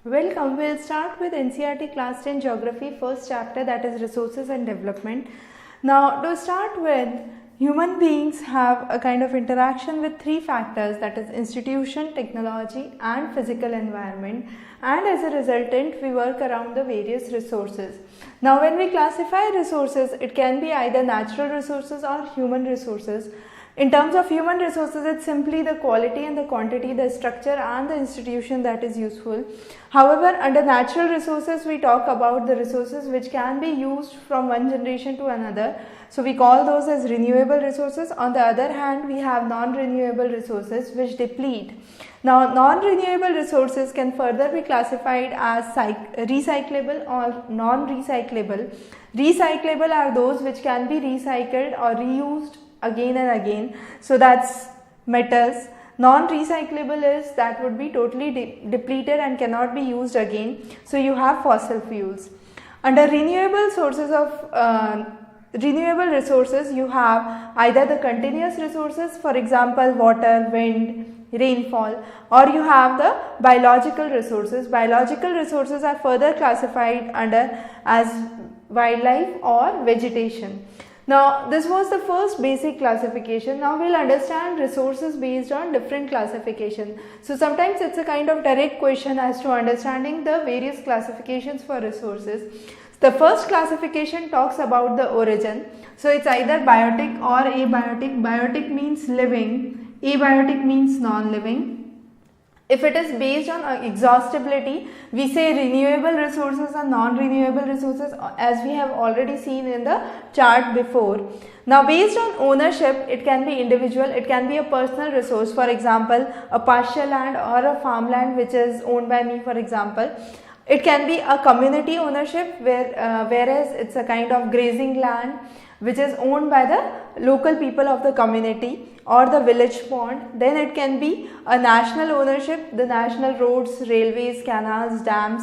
Welcome. We'll start with NCERT Class 10 Geography, first chapter, that is Resources and Development. Now, to start with, human beings have a kind of interaction with three factors, that is institution, technology and physical environment, and as a resultant we work around the various resources. Now, when we classify resources, it can be either natural resources or human resources. In terms of human resources, it's simply the quality and the quantity, the structure and the institution that is useful. However, under natural resources, we talk about the resources which can be used from one generation to another. So, we call those as renewable resources. On the other hand, we have non-renewable resources which deplete. Now, non-renewable resources can further be classified as recyclable or non-recyclable. Recyclable are those which can be recycled or reused again and again. So, that's metals. Non-recyclable is that would be totally depleted and cannot be used again. So, you have fossil fuels. Under renewable sources of renewable resources, you have either the continuous resources, for example water, wind, rainfall, or you have the biological resources. Biological resources are further classified under as wildlife or vegetation. Now, this was the first basic classification. Now, we will understand resources based on different classification. So, sometimes it is a kind of direct question as to understanding the various classifications for resources. The first classification talks about the origin. So, it is either biotic or abiotic. Biotic means living, abiotic means non-living. If it is based on exhaustibility, we say renewable resources and non-renewable resources, as we have already seen in the chart before. Now, based on ownership, it can be individual, it can be a personal resource, for example, a pasture land or a farmland which is owned by me, for example. It can be a community ownership whereas it's a kind of grazing land which is owned by the local people of the community or the village pond. Then it can be a national ownership, the national roads, railways, canals, dams,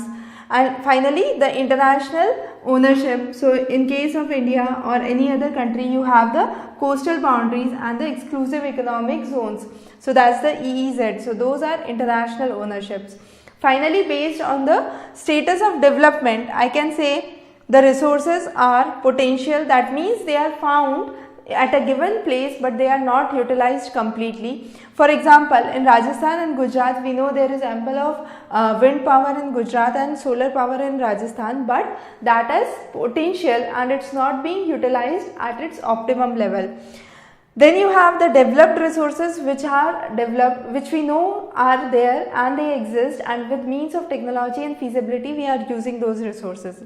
and finally the international ownership. So, in case of India or any other country, you have the coastal boundaries and the exclusive economic zones. So, that's the EEZ. So, those are international ownerships. Finally, based on the status of development, I can say the resources are potential. That means they are found at a given place but they are not utilized completely. For example, in Rajasthan and Gujarat, we know there is ample of wind power in Gujarat and solar power in Rajasthan, but that is potential and it is not being utilized at its optimum level. Then you have the developed resources which are developed, which we know are there and they exist, and with means of technology and feasibility we are using those resources.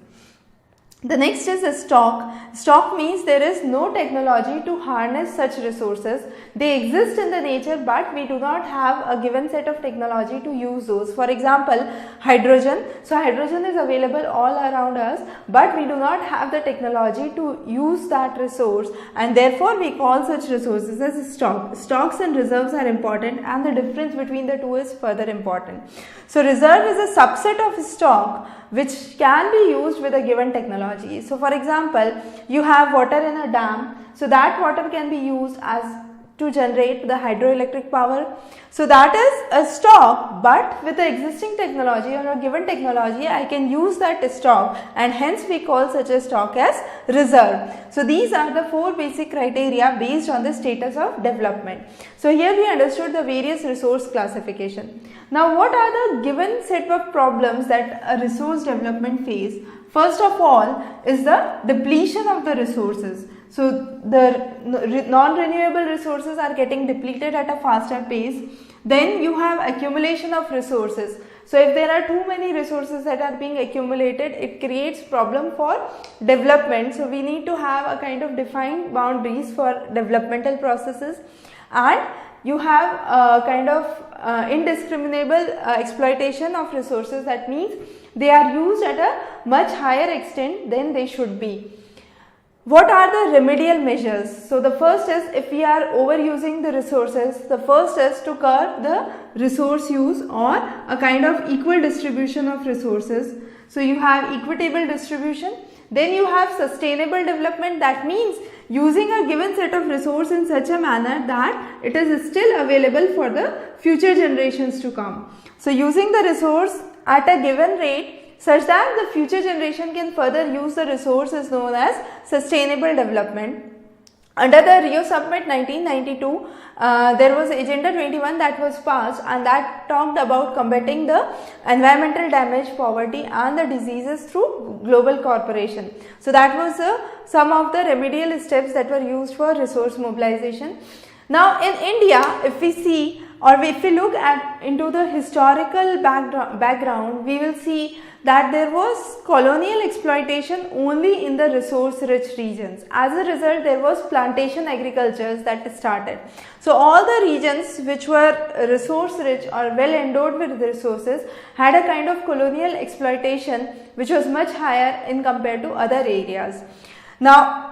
The next is a stock. Stock means there is no technology to harness such resources. They exist in the nature but we do not have a given set of technology to use those. For example, hydrogen. So, hydrogen is available all around us but we do not have the technology to use that resource, and therefore we call such resources as stock. Stocks and reserves are important and the difference between the two is further important. So, reserve is a subset of stock which can be used with a given technology. So, for example, you have water in a dam, so that water can be used as to generate the hydroelectric power. So, that is a stock, but with the existing technology or a given technology, I can use that stock, and hence we call such a stock as reserve. So, these are the four basic criteria based on the status of development. So, here we understood the various resource classification. Now, what are the given set of problems that a resource development face? First of all is the depletion of the resources. So, the non-renewable resources are getting depleted at a faster pace. Then you have accumulation of resources. So, if there are too many resources that are being accumulated, it creates problem for development. So, we need to have a kind of defined boundaries for developmental processes, and you have a kind of indiscriminable exploitation of resources. That means they are used at a much higher extent than they should be. What are the remedial measures? So, the first is, if we are overusing the resources, the first is to curb the resource use or a kind of equal distribution of resources. So, you have equitable distribution. Then you have sustainable development. That means using a given set of resource in such a manner that it is still available for the future generations to come. So, using the resource at a given rate such that the future generation can further use the resource is known as sustainable development. Under the Rio Summit 1992, there was Agenda 21 that was passed, and that talked about combating the environmental damage, poverty and the diseases through global cooperation. So that was some of the remedial steps that were used for resource mobilization. Now in India, if we see or if we look at into the historical background, we will see that there was colonial exploitation only in the resource rich regions. As a result, there was plantation agriculture that started. So all the regions which were resource rich or well endowed with resources had a kind of colonial exploitation which was much higher in compared to other areas. Now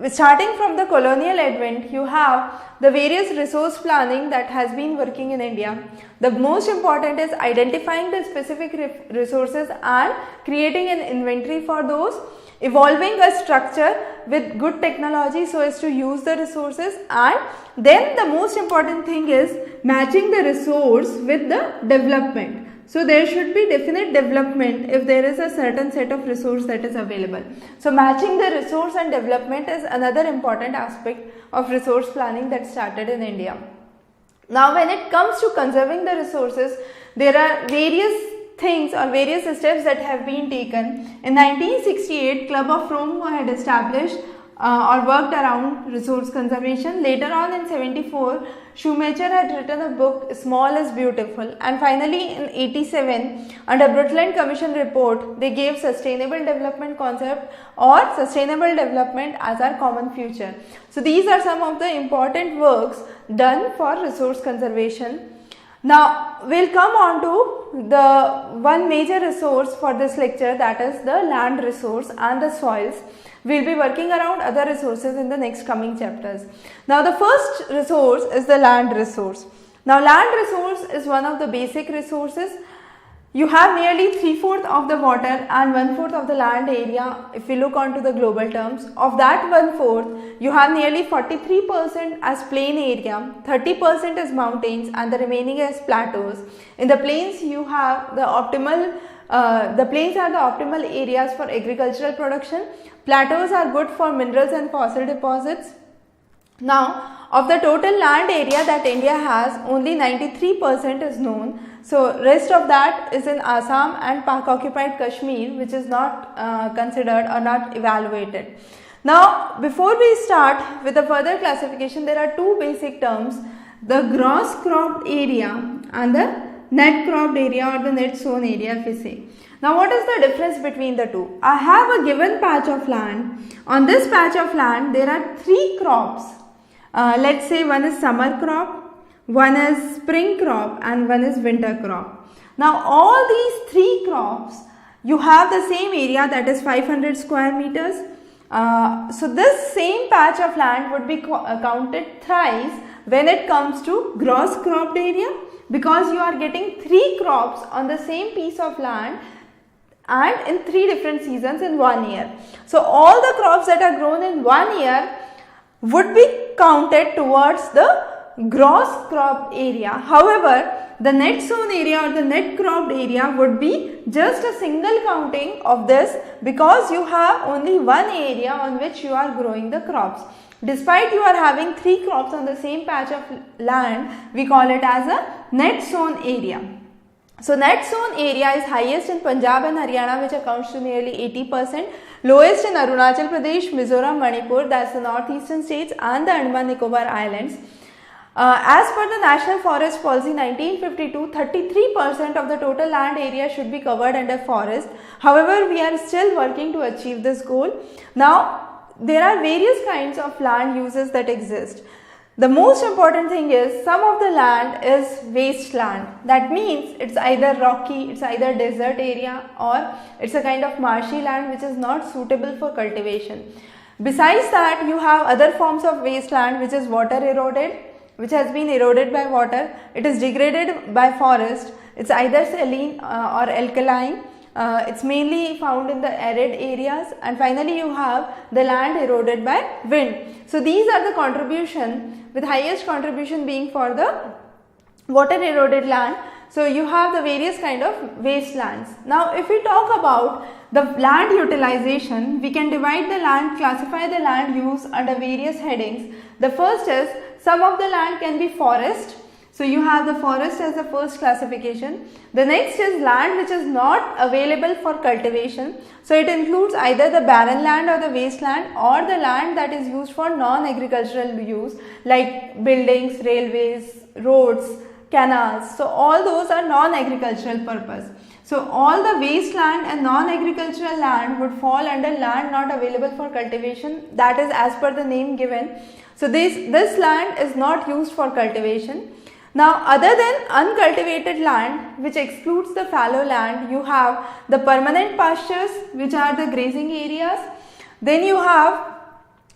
starting from the colonial advent, you have the various resource planning that has been working in India. The most important is identifying the specific resources and creating an inventory for those, evolving a structure with good technology so as to use the resources, and then the most important thing is matching the resource with the development. So there should be definite development if there is a certain set of resource that is available. So matching the resource and development is another important aspect of resource planning that started in India. Now when it comes to conserving the resources, there are various things or various steps that have been taken. In 1968, Club of Rome had established or worked around resource conservation. Later on in 74, Schumacher had written a book, Small is Beautiful, and finally in 87, under Brundtland Commission report, they gave sustainable development concept or sustainable development as our common future. So these are some of the important works done for resource conservation. Now we'll come on to the one major resource for this lecture, that is the land resource and the soils. We'll be working around other resources in the next coming chapters. Now the first resource is the land resource. Now land resource is one of the basic resources. You have nearly 3/4 of the water and 1/4 of the land area if we look onto the global terms. Of that 1/4, you have nearly 43% as plain area, 30% as mountains and the remaining as plateaus. In the plains you have the plains are the optimal areas for agricultural production. Plateaus are good for minerals and fossil deposits. Now, of the total land area that India has, only 93% is known. So, rest of that is in Assam and Pak occupied Kashmir, which is not considered or not evaluated. Now, before we start with the further classification, there are two basic terms, the gross cropped area and the net cropped area or the net sown area if we say. Now what is the difference between the two? I have a given patch of land. On this patch of land there are three crops. Let's say one is summer crop, one is spring crop and one is winter crop. Now all these three crops, you have the same area, that is 500 square meters. So this same patch of land would be counted thrice when it comes to gross cropped area, because you are getting three crops on the same piece of land and in three different seasons in 1 year. So all the crops that are grown in 1 year would be counted towards the gross cropped area. However, the net sown area or the net cropped area would be just a single counting of this, because you have only one area on which you are growing the crops. Despite you are having three crops on the same patch of land, we call it as a net sown area. So net sown area is highest in Punjab and Haryana, which accounts to nearly 80%, lowest in Arunachal Pradesh, Mizoram, Manipur, that's the northeastern states, and the Andaman Nicobar Islands. As per the National Forest Policy 1952, 33% of the total land area should be covered under forest. However, we are still working to achieve this goal. Now, there are various kinds of land uses that exist. The most important thing is, some of the land is wasteland. That means it's either rocky, it's either desert area, or it's a kind of marshy land which is not suitable for cultivation. Besides that, you have other forms of wasteland which is water eroded, which has been eroded by water. It is degraded by forest. It's either saline or alkaline. It's mainly found in the arid areas, and finally you have the land eroded by wind. So these are the contribution, with highest contribution being for the water eroded land. So you have the various kind of wastelands. Now if we talk about the land utilization, we can divide the land, classify the land use under various headings. The first is, some of the land can be forest. So you have the forest as the first classification. The next is land which is not available for cultivation. So it includes either the barren land or the wasteland, or the land that is used for non-agricultural use like buildings, railways, roads, canals. So all those are non-agricultural purpose. So all the wasteland and non-agricultural land would fall under land not available for cultivation, that is as per the name given. So this land is not used for cultivation. Now other than uncultivated land, which excludes the fallow land, you have the permanent pastures, which are the grazing areas. Then you have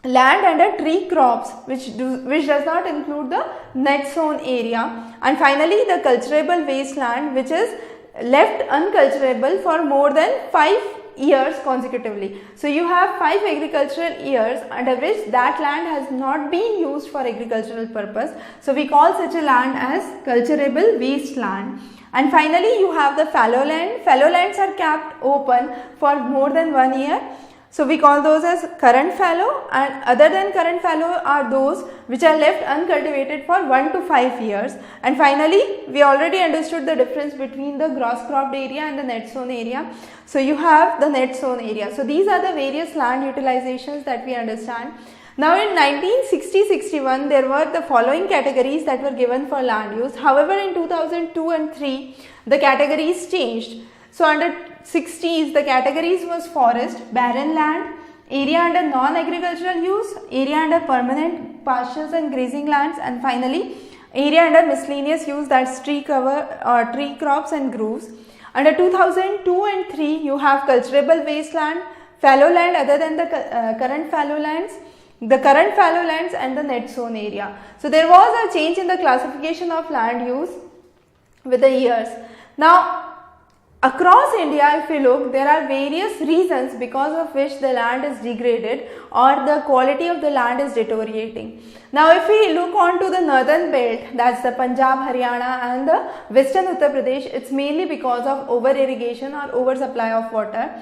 land under tree crops, which does not include the net sown area. And finally the cultivable wasteland, which is left uncultivable for more than 5 years consecutively. So you have 5 agricultural years under which that land has not been used for agricultural purpose. So we call such a land as cultivable wasteland. And finally you have the fallow land. Fallow lands are kept open for more than 1 year. So we call those as current fallow, and other than current fallow are those which are left uncultivated for 1 to 5 years. And finally we already understood the difference between the gross cropped area and the net sown area. So you have the net sown area. So these are the various land utilizations that we understand. Now in 1960-61 there were the following categories that were given for land use. However in 2002 and 3 the categories changed. So under 60s the categories was forest, barren land, area under non-agricultural use, area under permanent pastures and grazing lands, and finally area under miscellaneous use, that's tree cover or tree crops and groves. Under 2002 and 3 you have cultivable wasteland, fallow land other than the current fallow lands, the current fallow lands and the net sown area. So there was a change in the classification of land use with the years. Now across India, if we look, there are various reasons because of which the land is degraded or the quality of the land is deteriorating. Now if we look on to the northern belt, that's the Punjab, Haryana and the western Uttar Pradesh, it's mainly because of over irrigation or oversupply of water.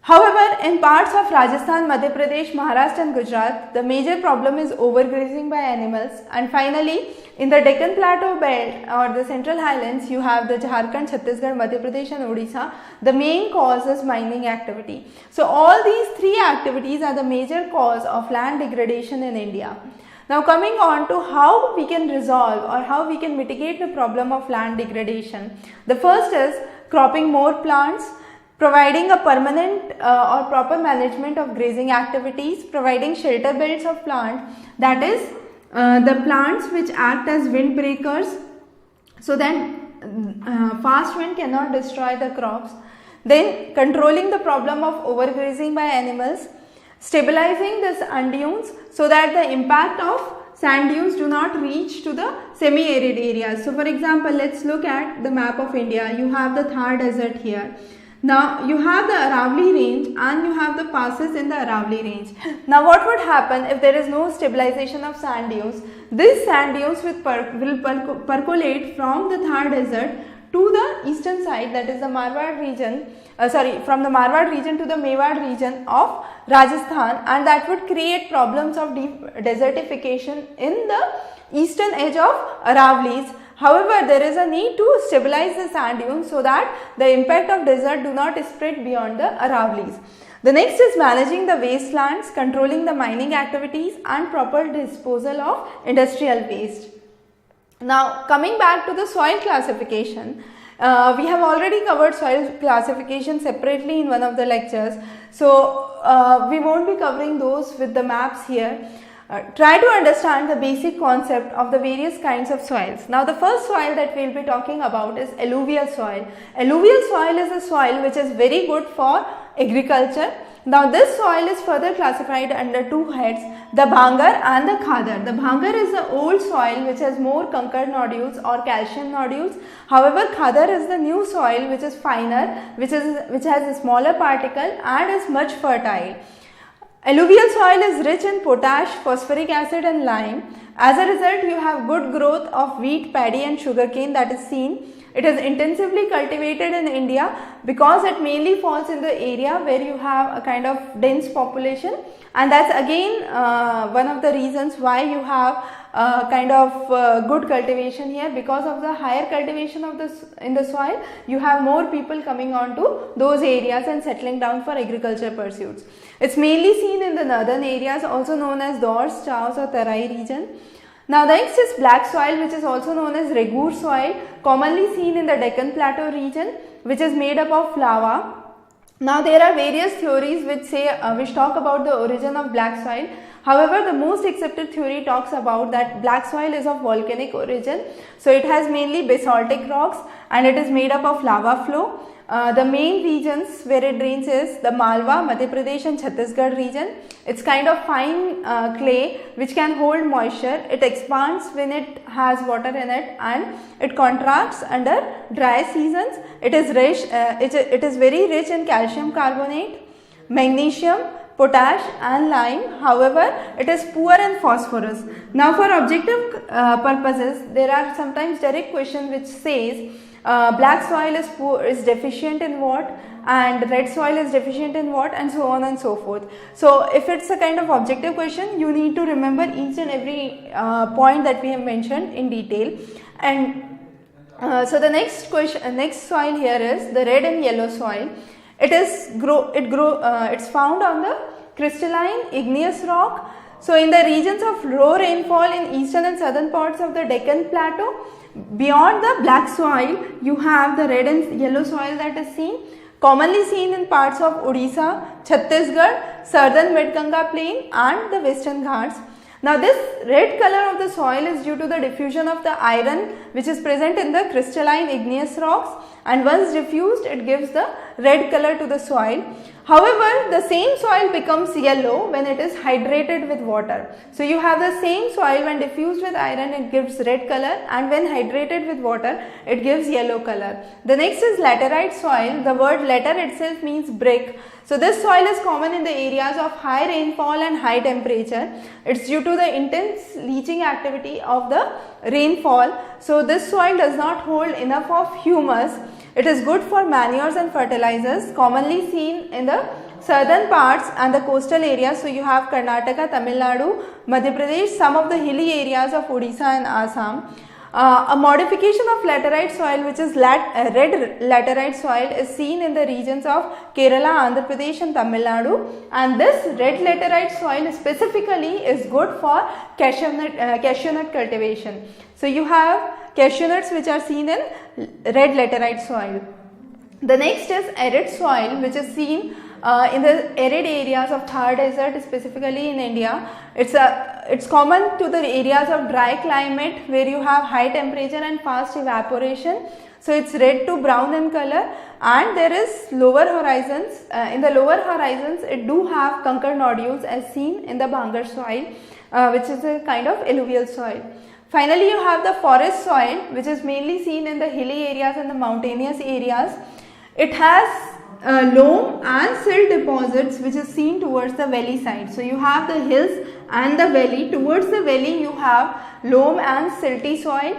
However, in parts of Rajasthan, Madhya Pradesh, Maharashtra and Gujarat, the major problem is overgrazing by animals. And finally, in the Deccan Plateau belt or the central highlands, you have the Jharkhand, Chhattisgarh, Madhya Pradesh and Odisha. The main cause is mining activity. So all these 3 activities are the major cause of land degradation in India. Now coming on to how we can resolve or how we can mitigate the problem of land degradation. The first is cropping more plants, providing a permanent or proper management of grazing activities, providing shelter belts of plant, that is the plants which act as windbreakers so that fast wind cannot destroy the crops. Then controlling the problem of overgrazing by animals, stabilizing the sand dunes so that the impact of sand dunes do not reach to the semi-arid areas. So for example, let's look at the map of India. You have the Thar desert here. Now you have the Aravalli range and you have the passes in the Aravalli range. Now what would happen if there is no stabilization of sand dunes? These sand dunes will percolate from the Thar desert to the eastern side, that is the Marwar region, from the Marwar region to the Mewar region of Rajasthan, and that would create problems of desertification in the eastern edge of Aravallis. However, there is a need to stabilize the sand dunes so that the impact of desert do not spread beyond the Aravallis. The next is managing the wastelands, controlling the mining activities and proper disposal of industrial waste. Now coming back to the soil classification, we have already covered soil classification separately in one of the lectures. So we won't be covering those with the maps here. Try to understand the basic concept of the various kinds of soils. Now the first soil that we will be talking about is alluvial soil. Alluvial soil is a soil which is very good for agriculture. Now this soil is further classified under 2 heads, the Bhangar and the Khadar. The Bhangar is the old soil which has more conker nodules or calcium nodules. However, Khadar is the new soil which is finer, which has a smaller particle and is much fertile. Alluvial soil is rich in potash, phosphoric acid and lime. As a result, you have good growth of wheat, paddy and sugarcane that is seen. It is intensively cultivated in India because it mainly falls in the area where you have a kind of dense population, and that's again one of the reasons why you have kind of good cultivation here. Because of the higher cultivation of in the soil, you have more people coming on to those areas and settling down for agriculture pursuits. It's mainly seen in the northern areas, also known as Dors, Chaos or Tarai region. Now next is black soil, which is also known as Regur soil, commonly seen in the Deccan Plateau region, which is made up of lava. Now there are various theories which talk about the origin of black soil. However, the most accepted theory talks about that black soil is of volcanic origin. So it has mainly basaltic rocks and it is made up of lava flow. The main regions where it drains is the Malwa, Madhya Pradesh and Chhattisgarh region. It's kind of fine clay which can hold moisture. It expands when it has water in it and it contracts under dry seasons. It is rich. It is very rich in calcium carbonate, magnesium, potash and lime. However, it is poor in phosphorus. Now for objective purposes, there are sometimes direct questions which says black soil is deficient in what, and red soil is deficient in what, and so on and so forth. So if it's a kind of objective question, you need to remember each and every point that we have mentioned in detail. And so the next soil here is the red and yellow soil. It's found on the crystalline igneous rock. So in the regions of low rainfall in eastern and southern parts of the Deccan Plateau, beyond the black soil, you have the red and yellow soil that is seen, commonly seen in parts of Odisha, Chhattisgarh, southern Mid-Ganga plain and the western Ghats. Now this red color of the soil is due to the diffusion of the iron which is present in the crystalline igneous rocks, and once diffused it gives the red color to the soil. However, the same soil becomes yellow when it is hydrated with water. So you have the same soil, when diffused with iron it gives red color, and when hydrated with water it gives yellow color. The next is laterite soil. The word later itself means brick. So this soil is common in the areas of high rainfall and high temperature. It's due to the intense leaching activity of the rainfall. So this soil does not hold enough of humus. It is good for manures and fertilizers, commonly seen in the southern parts and the coastal areas. So you have Karnataka, Tamil Nadu, Madhya Pradesh, some of the hilly areas of Odisha and Assam. A modification of laterite soil, which is red laterite soil, is seen in the regions of Kerala, Andhra Pradesh and Tamil Nadu, and this red laterite soil specifically is good for cashew nut cultivation. So you have cashew nuts which are seen in red laterite soil. The next is arid soil, which is seen in the arid areas of Thar Desert, specifically in India. It's common to the areas of dry climate where you have high temperature and fast evaporation. So it's red to brown in color, and there is lower horizons. In the lower horizons, it do have conker nodules as seen in the Bhangar soil, which is a kind of alluvial soil. Finally, you have the forest soil, which is mainly seen in the hilly areas and the mountainous areas. It has loam and silt deposits which is seen towards the valley side. So you have the hills and the valley. Towards the valley you have loam and silty soil.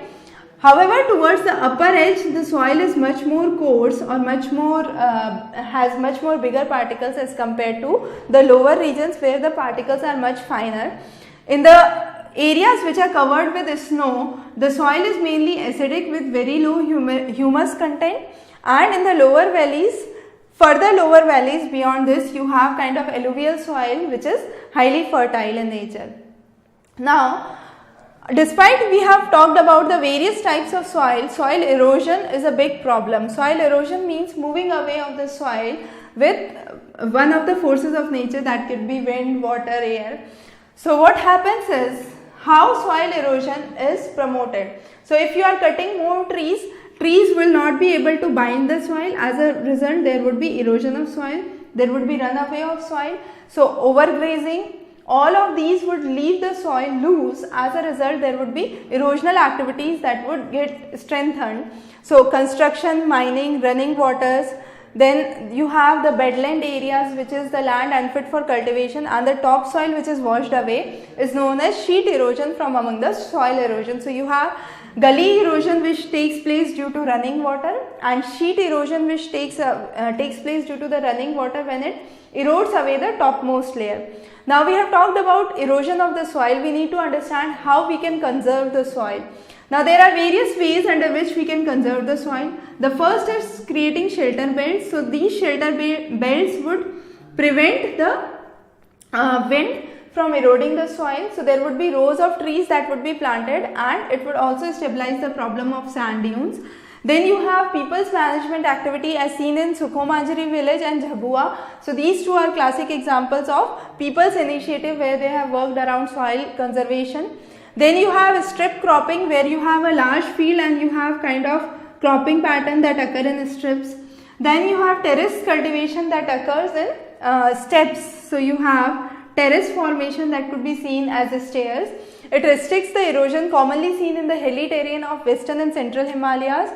However, towards the upper edge the soil is much more coarse or much more has much more bigger particles as compared to the lower regions where the particles are much finer. In the areas which are covered with snow, the soil is mainly acidic with very low humus content, and in the lower valleys, further lower valleys beyond this, you have kind of alluvial soil which is highly fertile in nature. Now, despite we have talked about the various types of soil, soil erosion is a big problem. Soil erosion means moving away of the soil with one of the forces of nature, that could be wind, water, air. So what happens is, how soil erosion is promoted. So if you are cutting more trees will not be able to bind the soil. As a result, there would be erosion of soil, there would be runaway of soil. So overgrazing, all of these would leave the soil loose. As a result, there would be erosional activities that would get strengthened. So construction, mining, running waters, Then you have the bedland areas, which is the land unfit for cultivation, and the topsoil which is washed away is known as sheet erosion from among the soil erosion. So you have gully erosion which takes place due to running water, and sheet erosion which takes place due to the running water when it erodes away the topmost layer. Now we have talked about erosion of the soil. We need to understand how we can conserve the soil. Now there are various ways under which we can conserve the soil. The first is creating shelter belts. So these shelter belts would prevent the wind from eroding the soil. So there would be rows of trees that would be planted, and it would also stabilize the problem of sand dunes. Then you have people's management activity as seen in Sukhomanjari village and Jhabua. So these two are classic examples of people's initiative where they have worked around soil conservation. Then you have strip cropping, where you have a large field and you have kind of cropping pattern that occur in strips. Then you have terrace cultivation that occurs in steps. So you have terrace formation that could be seen as stairs. It restricts the erosion commonly seen in the hilly terrain of western and central Himalayas.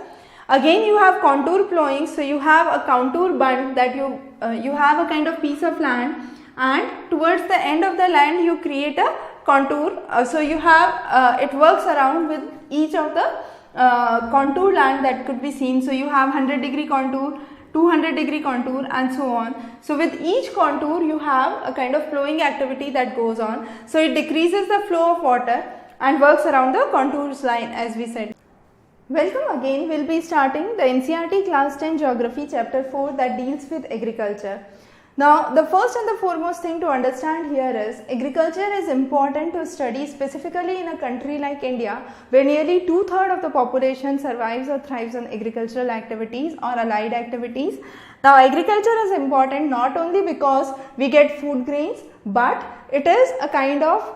Again you have contour plowing. So you have a contour bund that you have a kind of piece of land, and towards the end of the land you create a contour. So you have it works around with each of the contour land that could be seen. So you have 100-degree contour, 200-degree contour, and so on. So with each contour you have a kind of flowing activity that goes on. So it decreases the flow of water and works around the contours line, as we said. Welcome again. We'll be starting the NCERT Class 10 Geography Chapter 4 that deals with agriculture. Now the first and the foremost thing to understand here is agriculture is important to study, specifically in a country like India, where nearly 2/3 of the population survives or thrives on agricultural activities or allied activities. Now agriculture is important not only because we get food grains, but it is a kind of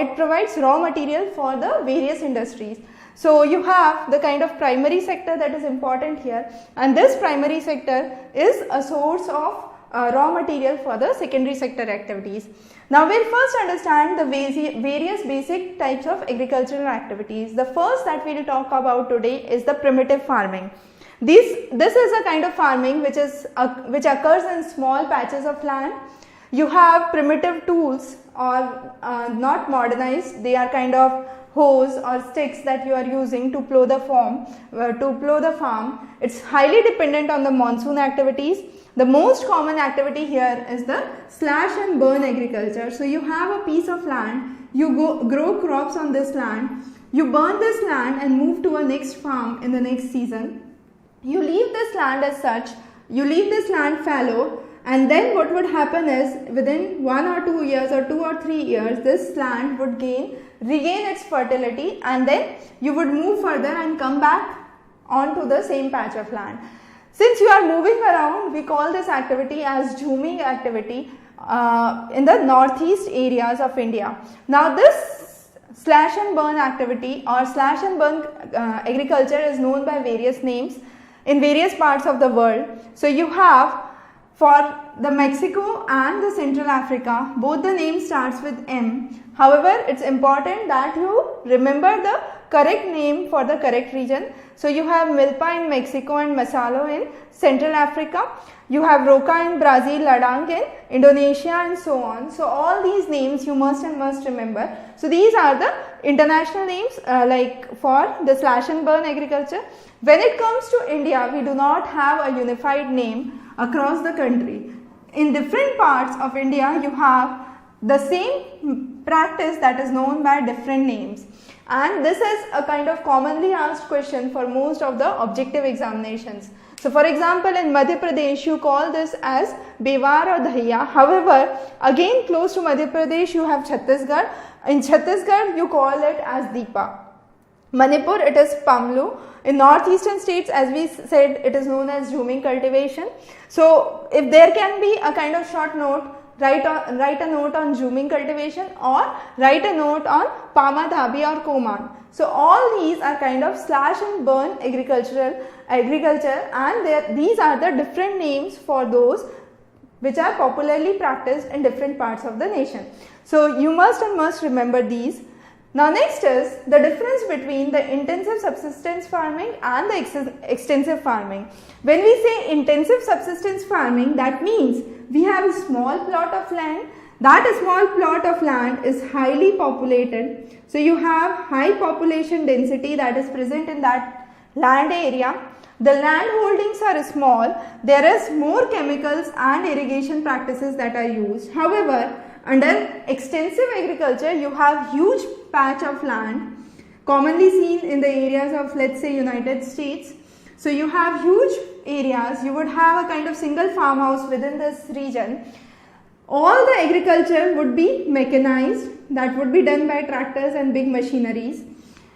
it provides raw material for the various industries. So you have the kind of primary sector that is important here, and this primary sector is a source of raw material for the secondary sector activities. Now we'll first understand the various basic types of agricultural activities. The first that we'll talk about today is the primitive farming. This is a kind of farming which occurs in small patches of land. You have primitive tools, or not modernized. They are kind of hoes or sticks that you are using to plow the farm. It's highly dependent on the monsoon activities. The most common activity here is the slash and burn agriculture. So you have a piece of land, you grow crops on this land, you burn this land and move to a next farm in the next season. You leave this land as such, you leave this land fallow, and then what would happen is within 1 or 2 years or 2 or 3 years, this land would regain its fertility, and then you would move further and come back onto the same patch of land. Since you are moving around, we call this activity as jhuming activity in the northeast areas of India. Now this slash and burn activity or slash and burn agriculture is known by various names in various parts of the world. So you have for the Mexico and the Central Africa, both the name starts with M. However, it's important that you remember the correct name for the correct region. So you have Milpa in Mexico and Masalo in Central Africa. You have Roca in Brazil, Ladakh in Indonesia, and so on. So all these names you must remember. So these are the international names like for the slash and burn agriculture. When it comes to India, we do not have a unified name across the country. In different parts of India, you have the same practice that is known by different names. And this is a kind of commonly asked question for most of the objective examinations. So for example, in Madhya Pradesh, you call this as Bewar or Dhaiya. However, again close to Madhya Pradesh, you have Chhattisgarh. In Chhattisgarh, you call it as Deepa. Manipur, it is Pamlu. In northeastern states, as we said, it is known as jhuming cultivation. So if there can be a kind of short note, write a note on jhuming cultivation or write a note on Pama, Dhabi or Koman. So all these are kind of slash and burn agriculture, and these are the different names for those which are popularly practiced in different parts of the nation. So you must remember these. Now next is the difference between the intensive subsistence farming and the extensive farming. When we say intensive subsistence farming, that means we have a small plot of land. That small plot of land is highly populated. So you have high population density that is present in that land area. The land holdings are small. There is more chemicals and irrigation practices that are used. However, under extensive agriculture, you have huge patch of land commonly seen in the areas of, let's say, United States. So you have huge areas. You would have a kind of single farmhouse within this region. All the agriculture would be mechanized, that would be done by tractors and big machineries.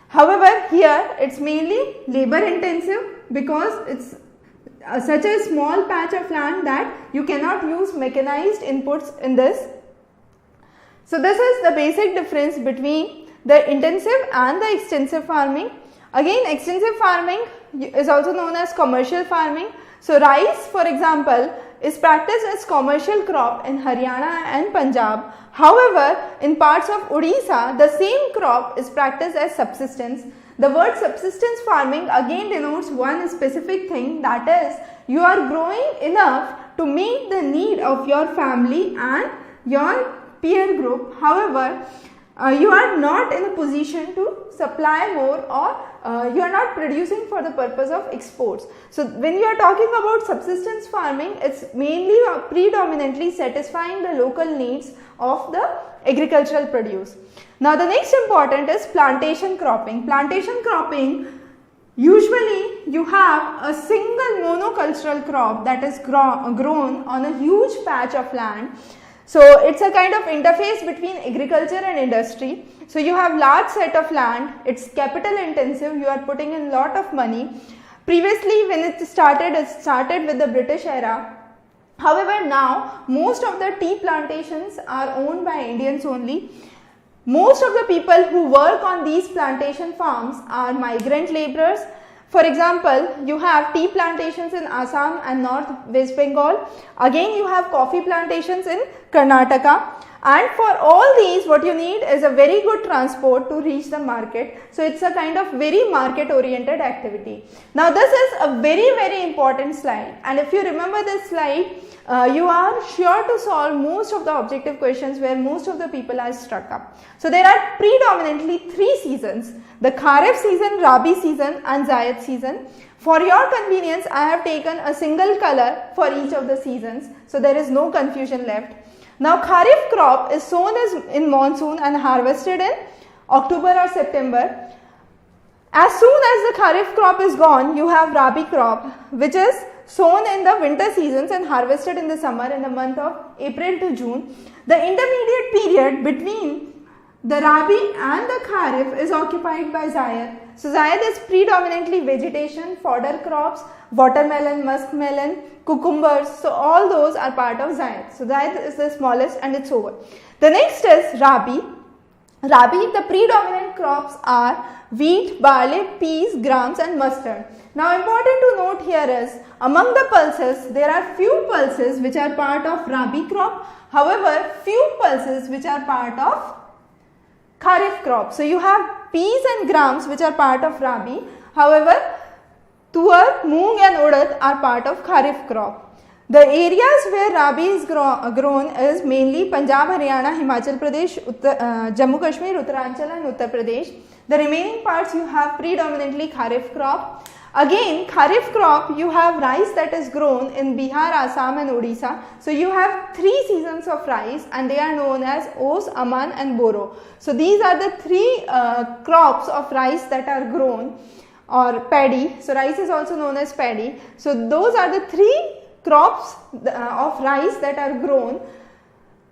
However, here it's mainly labor intensive because it's such a small patch of land that you cannot use mechanized inputs in this. So this is the basic difference between the intensive and the extensive farming. Again, extensive farming is also known as commercial farming. So rice, for example, is practiced as commercial crop in Haryana and Punjab. However, in parts of Odisha, the same crop is practiced as subsistence. The word subsistence farming again denotes one specific thing, that is, you are growing enough to meet the need of your family and your peer group. However, you are not in a position to supply more, or you are not producing for the purpose of exports. So when you are talking about subsistence farming, it's mainly or predominantly satisfying the local needs of the agricultural produce. Now the next important is plantation cropping. Plantation cropping, usually you have a single monocultural crop that is grown on a huge patch of land. So it's a kind of interface between agriculture and industry. So you have large set of land, it's capital intensive, you are putting in lot of money. Previously when it started with the British era. However, now most of the tea plantations are owned by Indians only. Most of the people who work on these plantation farms are migrant laborers. For example, you have tea plantations in Assam and North West Bengal. Again, you have coffee plantations in Karnataka. And for all these, what you need is a very good transport to reach the market. So it's a kind of very market oriented activity. Now this is a very important slide, and if you remember this slide, you are sure to solve most of the objective questions where most of the people are stuck up. So there are predominantly three seasons: the Kharif season, Rabi season and Zaid season. For your convenience, I have taken a single color for each of the seasons, so there is no confusion left. Now Kharif crop is sown in monsoon and harvested in October or September. As soon as the Kharif crop is gone, you have Rabi crop, which is sown in the winter seasons and harvested in the summer in the month of April to June. The intermediate period between the Rabi and the Kharif is occupied by Zaid. So Zaid is predominantly vegetation, fodder crops, watermelon, muskmelon, cucumbers. So all those are part of Zaid. So Zaid is the smallest and it's over. The next is Rabi. Rabi, the predominant crops are wheat, barley, peas, grams and mustard. Now important to note here is, among the pulses, there are few pulses which are part of Rabi crop. However, few pulses which are part of Kharif crop. So you have peas and grams which are part of Rabi. However, tuar, moong and urad are part of Kharif crop. The areas where Rabi is grown is mainly Punjab, Haryana, Himachal Pradesh, Jammu Kashmir, Uttaranchal and Uttar Pradesh. The remaining parts you have predominantly Kharif crop. Again, Kharif crop, you have rice that is grown in Bihar, Assam and Odisha. So you have three seasons of rice and they are known as Os, Aman and Boro. So these are the three crops of rice that are grown, or paddy. So rice is also known as paddy. So those are the three crops of rice that are grown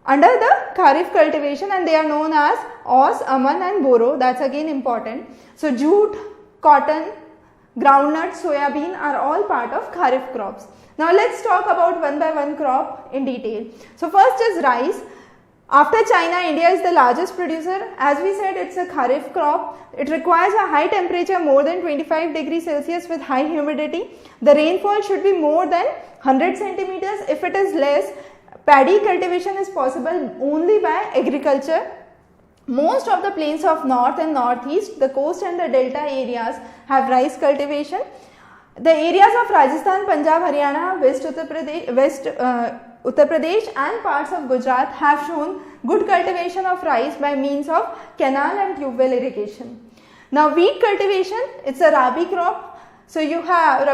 under the Kharif cultivation and they are known as Os, Aman and Boro. That's again important. So jute, cotton, groundnut, soybean are all part of Kharif crops. Now let's talk about one by one crop in detail. So first is rice. After China, India is the largest producer. As we said, it's a Kharif crop. It requires a high temperature more than 25 degrees Celsius with high humidity. The rainfall should be more than 100 centimeters. If it is less, paddy cultivation is possible only by agriculture. Most of the plains of north and northeast, the coast and the delta areas have rice cultivation. The areas of Rajasthan, Punjab, Haryana, West Uttar Pradesh and parts of Gujarat have shown good cultivation of rice by means of canal and tube well irrigation. Now wheat cultivation, it's a rabi crop. So you have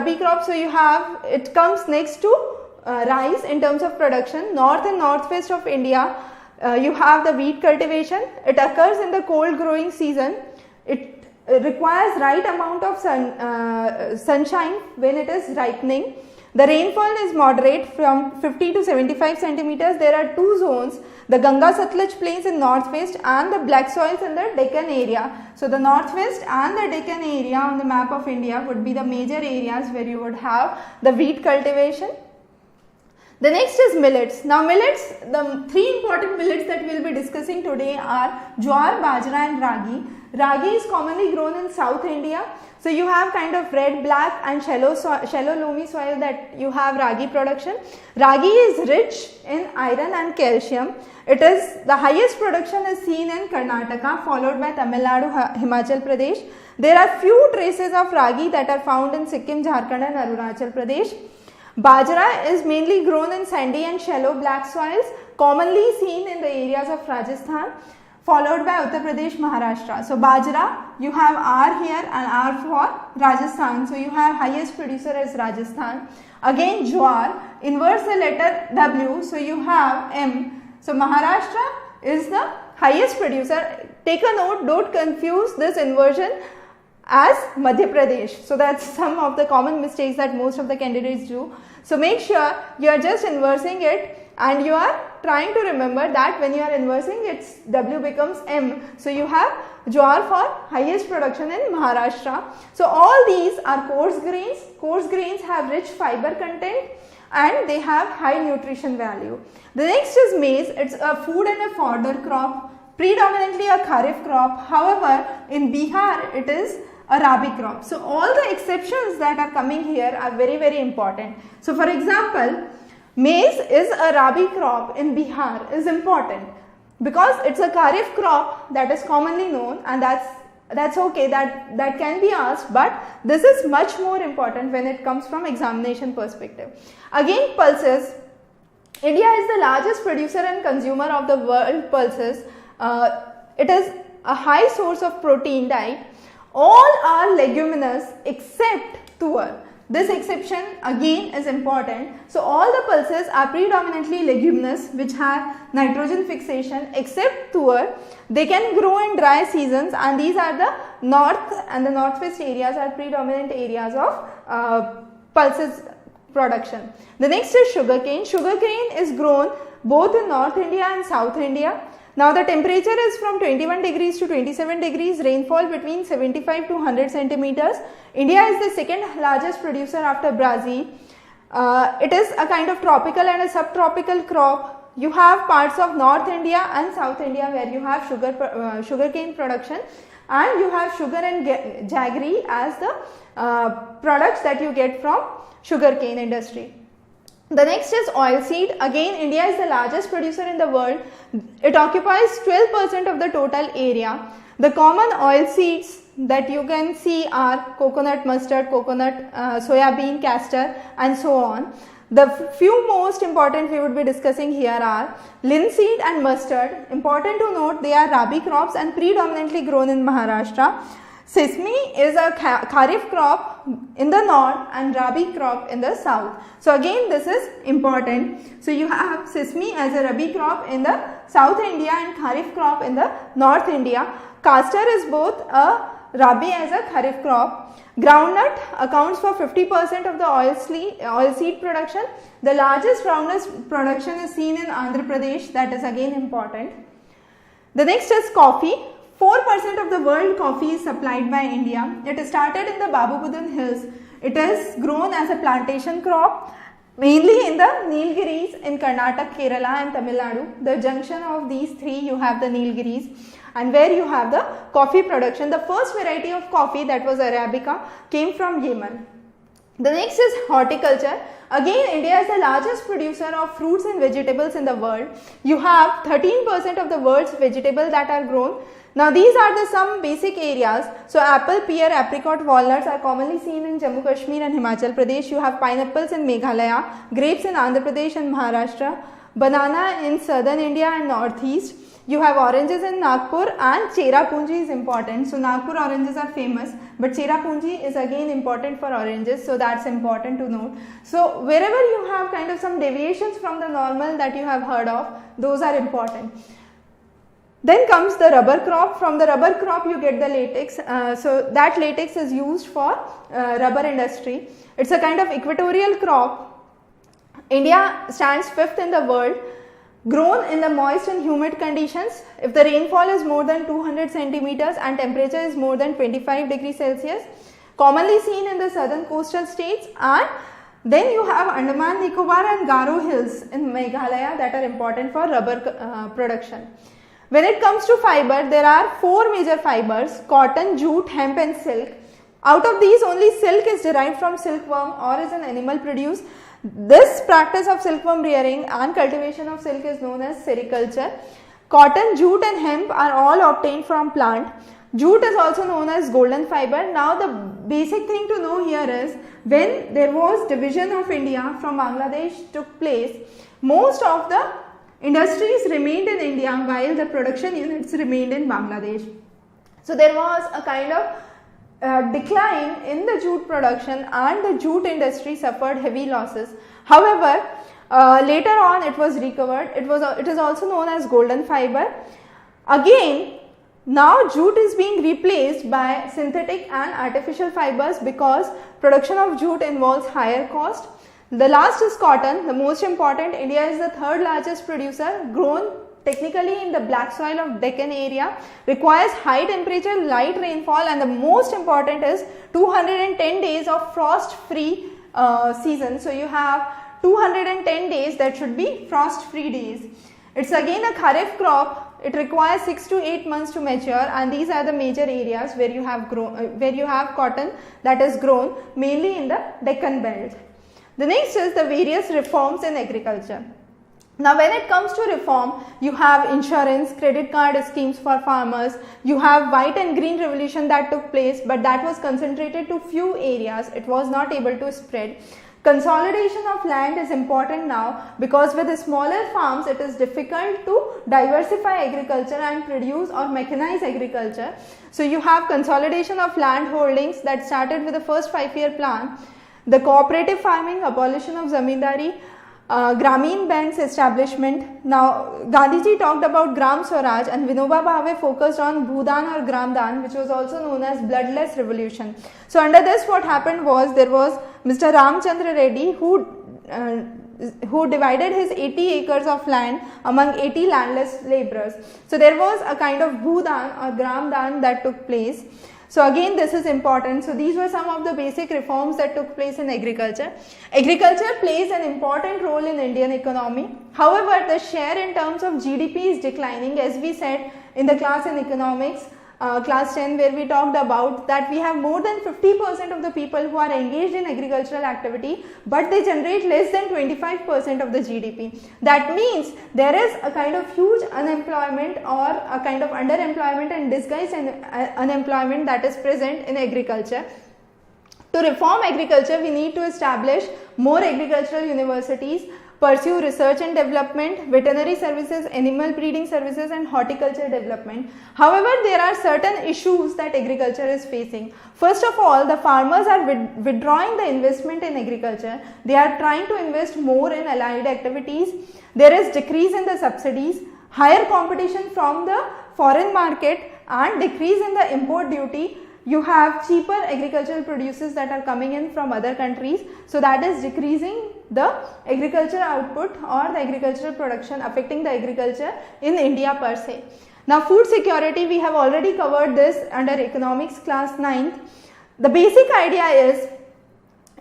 it comes next to rice in terms of production. North and northwest of India, you have the wheat cultivation. It occurs in the cold growing season. It requires right amount of sunshine when it is ripening. The rainfall is moderate from 50 to 75 centimeters. There are two zones, the Ganga Satluj plains in northwest and the black soils in the Deccan area. So the northwest and the Deccan area on the map of India would be the major areas where you would have the wheat cultivation. The next is millets. Now millets, the three important millets that we will be discussing today are jowar, bajra and ragi. Ragi is commonly grown in South India. So you have kind of red, black and shallow loamy soil that you have ragi production. Ragi is rich in iron and calcium. It is the highest production is seen in Karnataka, followed by Tamil Nadu, Himachal Pradesh. There are few traces of ragi that are found in Sikkim, Jharkhand and Arunachal Pradesh. Bajra is mainly grown in sandy and shallow black soils, commonly seen in the areas of Rajasthan, followed by Uttar Pradesh, Maharashtra. So bajra, you have R here and R for Rajasthan. So you have highest producer as Rajasthan. Again jowar, inverse the letter W, so you have M. So Maharashtra is the highest producer. Take a note, don't confuse this inversion as Madhya Pradesh. So that's some of the common mistakes that most of the candidates do. So make sure you are just inversing it and you are trying to remember that when you are inversing, its W becomes M. So you have jowar for highest production in Maharashtra. So all these are coarse grains. Coarse grains have rich fiber content and they have high nutrition value. The next is maize. It's a food and a fodder crop, predominantly a kharif crop. However, in Bihar it is a rabi crop. So all the exceptions that are coming here are very, very important. So for example, maize is a rabi crop in Bihar is important because it's a kharif crop that is commonly known, and that's okay, that can be asked, but this is much more important when it comes from examination perspective. Again, pulses. India is the largest producer and consumer of the world pulses. It is a high source of protein diet. All are leguminous except tur. This exception again is important. So all the pulses are predominantly leguminous which have nitrogen fixation except tur. They can grow in dry seasons, and these are the north and the northwest areas are predominant areas of pulses production. The next is sugarcane. Sugarcane is grown both in North India and South India. Now the temperature is from 21 degrees to 27 degrees, rainfall between 75 to 100 centimeters. India is the second largest producer after Brazil. It is a kind of tropical and a subtropical crop. You have parts of North India and South India where you have sugarcane production, and you have sugar and jaggery as the products that you get from sugarcane industry. The next is oilseed. Again, India is the largest producer in the world. It occupies 12% of the total area. The common oilseeds that you can see are coconut, mustard, coconut, soya bean, castor and so on. The few most important we would be discussing here are linseed and mustard. Important to note, they are rabi crops and predominantly grown in Maharashtra. Sesame is a kharif crop in the north and rabi crop in the south. So again, this is important. So you have sesame as a rabi crop in the South India and kharif crop in the North India. Castor is both a rabi as a kharif crop. Groundnut accounts for 50% of the oilseed production. The largest groundnut production is seen in Andhra Pradesh. That is again important. The next is coffee. 4% of the world coffee is supplied by India. It started in the Babu Budan Hills. It is grown as a plantation crop mainly in the Nilgiris in Karnataka, Kerala and Tamil Nadu. The junction of these three, you have the Nilgiris, and where you have the coffee production. The first variety of coffee, that was Arabica, came from Yemen. The next is horticulture. Again, India is the largest producer of fruits and vegetables in the world. You have 13% of the world's vegetables that are grown. Now these are the some basic areas. So apple, pear, apricot, walnuts are commonly seen in Jammu Kashmir and Himachal Pradesh. You have pineapples in Meghalaya, grapes in Andhra Pradesh and Maharashtra, banana in southern India and northeast. You have oranges in Nagpur, and Cherrapunji is important. So Nagpur oranges are famous, but Cherrapunji is again important for oranges, so that's important to note. So wherever you have kind of some deviations from the normal that you have heard of, those are important. Then comes the rubber crop. From the rubber crop you get the latex. So that latex is used for rubber industry. It's a kind of equatorial crop. India stands 5th in the world. Grown in the moist and humid conditions. If the rainfall is more than 200 centimeters and temperature is more than 25 degrees Celsius, commonly seen in the southern coastal states, and then you have Andaman, Nicobar and Garo hills in Meghalaya that are important for rubber production. When it comes to fiber, there are 4 major fibers: cotton, jute, hemp and silk. Out of these, only silk is derived from silkworm or is an animal produce. This practice of silkworm rearing and cultivation of silk is known as sericulture. Cotton, jute and hemp are all obtained from plant. Jute is also known as golden fiber. Now the basic thing to know here is, when there was division of India from Bangladesh took place, most of the industries remained in India while the production units remained in Bangladesh. So there was a kind of decline in the jute production and the jute industry suffered heavy losses. However, later on it was recovered. It is also known as golden fiber. Again, now jute is being replaced by synthetic and artificial fibers because production of jute involves higher cost. The last is cotton, the most important. India is the 3rd largest producer, grown technically in the black soil of Deccan area, requires high temperature, light rainfall, and the most important is 210 days of frost free season. So you have 210 days that should be frost free days. It's again a kharif crop. It requires 6 to 8 months to mature, and these are the major areas where you have cotton that is grown mainly in the Deccan belt. The next is the various reforms in agriculture. Now when it comes to reform, you have insurance, credit card schemes for farmers, you have white and green revolution that took place, but that was concentrated to few areas, it was not able to spread. Consolidation of land is important now because with the smaller farms it is difficult to diversify agriculture and produce or mechanize agriculture. So you have consolidation of land holdings that started with the first 5-year plan, the cooperative farming, abolition of zamindari, Grameen Bank's establishment. Now Gandhiji talked about Gram Swaraj and Vinoba Bhave focused on Bhudan or Gramdan, which was also known as bloodless revolution. So under this what happened was, there was Mr. Ramchandra Reddy who divided his 80 acres of land among 80 landless laborers. So there was a kind of Bhudan or Gramdan that took place. So again this is important. So these were some of the basic reforms that took place in agriculture. Agriculture plays an important role in Indian economy. However, the share in terms of GDP is declining, as we said in the class in economics, class 10, where we talked about that we have more than 50% of the people who are engaged in agricultural activity, but they generate less than 25% of the GDP. That means there is a kind of huge unemployment or a kind of underemployment and disguised unemployment that is present in agriculture. To reform agriculture, we need to establish more agricultural universities, pursue research and development, veterinary services, animal breeding services and horticulture development. However, there are certain issues that agriculture is facing. First of all, the farmers are withdrawing the investment in agriculture. They are trying to invest more in allied activities. There is decrease in the subsidies, higher competition from the foreign market and decrease in the import duty. You have cheaper agricultural produces that are coming in from other countries, so that is decreasing the agricultural output or the agricultural production, affecting the agriculture in India per se. Now food security, we have already covered this under economics class 9th. The basic idea is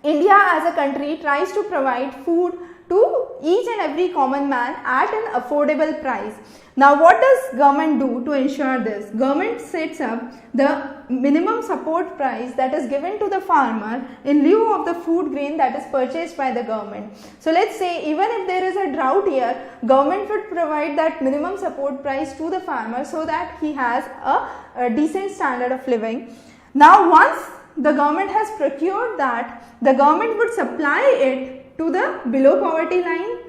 India as a country tries to provide food to each and every common man at an affordable price. Now what does government do to ensure this? Government sets up the minimum support price that is given to the farmer in lieu of the food grain that is purchased by the government. So let's say even if there is a drought year, government would provide that minimum support price to the farmer so that he has a decent standard of living. Now once the government has procured that, the government would supply it to the below poverty line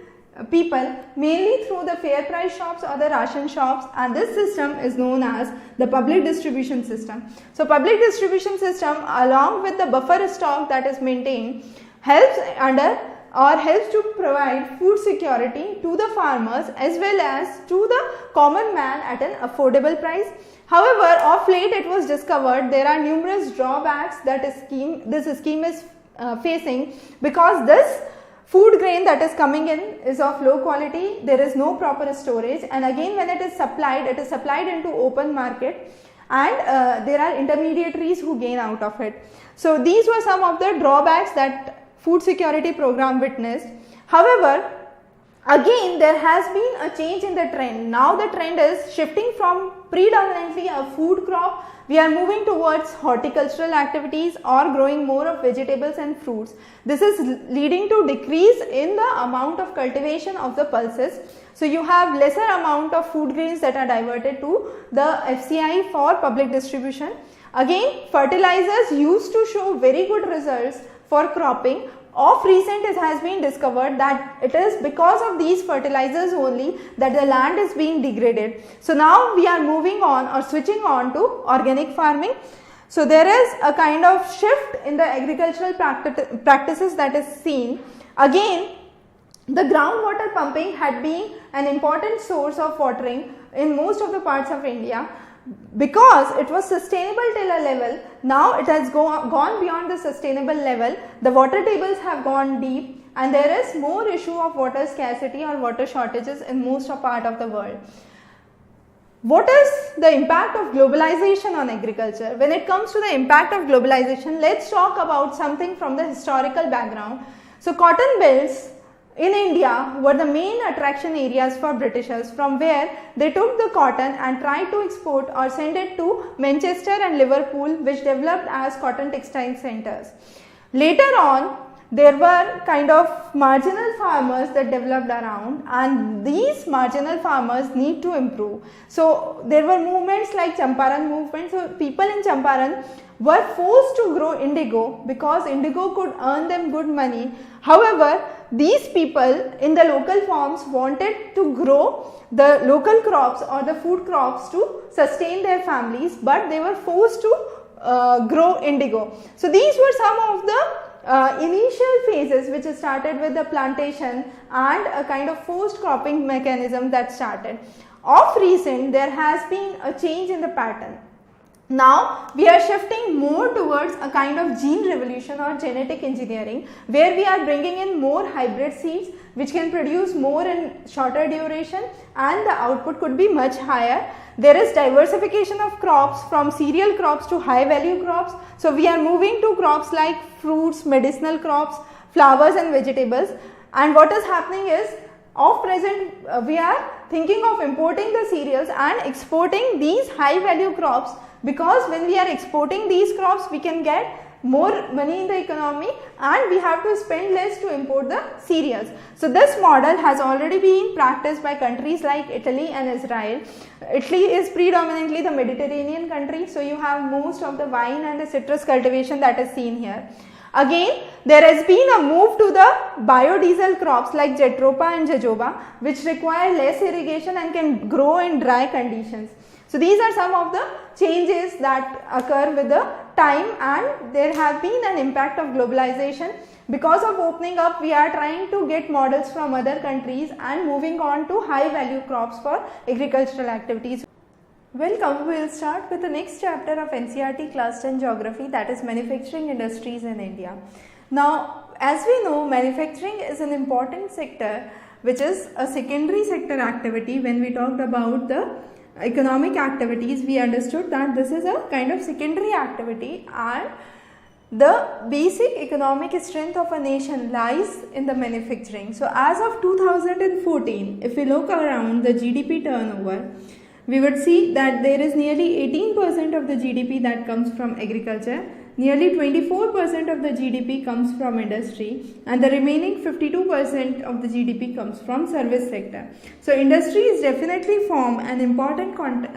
people, mainly through the fair price shops or the ration shops, and this system is known as the public distribution system. So public distribution system, along with the buffer stock that is maintained, helps to provide food security to the farmers as well as to the common man at an affordable price. However, of late it was discovered there are numerous drawbacks that this scheme is facing, because this food grain that is coming in is of low quality, there is no proper storage, and again when it is supplied into open market, and there are intermediaries who gain out of it. So these were some of the drawbacks that food security program witnessed. However, again there has been a change in the trend. Now the trend is shifting from predominantly a food crop, we are moving towards horticultural activities or growing more of vegetables and fruits. This is leading to decrease in the amount of cultivation of the pulses. So you have lesser amount of food grains that are diverted to the FCI for public distribution. Again, fertilizers used to show very good results for cropping. Of recent, it has been discovered that it is because of these fertilizers only that the land is being degraded. So now we are moving on or switching on to organic farming. So there is a kind of shift in the agricultural practices that is seen. Again, the groundwater pumping had been an important source of watering in most of the parts of India. Because it was sustainable till a level, now it has gone beyond the sustainable level, the water tables have gone deep, and there is more issue of water scarcity or water shortages in most of part of the world. What is the impact of globalization on agriculture? When it comes to the impact of globalization, let's talk about something from the historical background. So cotton belts in India were the main attraction areas for Britishers, from where they took the cotton and tried to export or send it to Manchester and Liverpool, which developed as cotton textile centers. Later on, there were kind of marginal farmers that developed around, and these marginal farmers need to improve. So there were movements like Champaran movement. So people in Champaran were forced to grow indigo because indigo could earn them good money. However, these people in the local farms wanted to grow the local crops or the food crops to sustain their families, but they were forced to grow indigo. So these were some of the initial phases which started with the plantation and a kind of forced cropping mechanism that started. Of recent, there has been a change in the pattern. Now we are shifting more towards a kind of gene revolution or genetic engineering, where we are bringing in more hybrid seeds which can produce more in shorter duration, and the output could be much higher. There is diversification of crops from cereal crops to high value crops. So we are moving to crops like fruits, medicinal crops, flowers and vegetables. And what is happening is, of present we are thinking of importing the cereals and exporting these high value crops, because when we are exporting these crops we can get more money in the economy and we have to spend less to import the cereals. So this model has already been practiced by countries like Italy and Israel. Italy is predominantly the Mediterranean country, so you have most of the wine and the citrus cultivation that is seen here. Again, there has been a move to the biodiesel crops like Jatropha and Jojoba, which require less irrigation and can grow in dry conditions. So these are some of the changes that occur with the time, and there have been an impact of globalization. Because of opening up, we are trying to get models from other countries and moving on to high value crops for agricultural activities. Welcome, we will start with the next chapter of NCERT Class 10 Geography, that is manufacturing industries in India. Now, as we know, manufacturing is an important sector which is a secondary sector activity. When we talked about the economic activities, we understood that this is a kind of secondary activity, and the basic economic strength of a nation lies in the manufacturing. So as of 2014, if we look around the GDP turnover, we would see that there is nearly 18% of the GDP that comes from agriculture, nearly 24% of the GDP comes from industry, and the remaining 52% of the GDP comes from service sector. So industries definitely form an important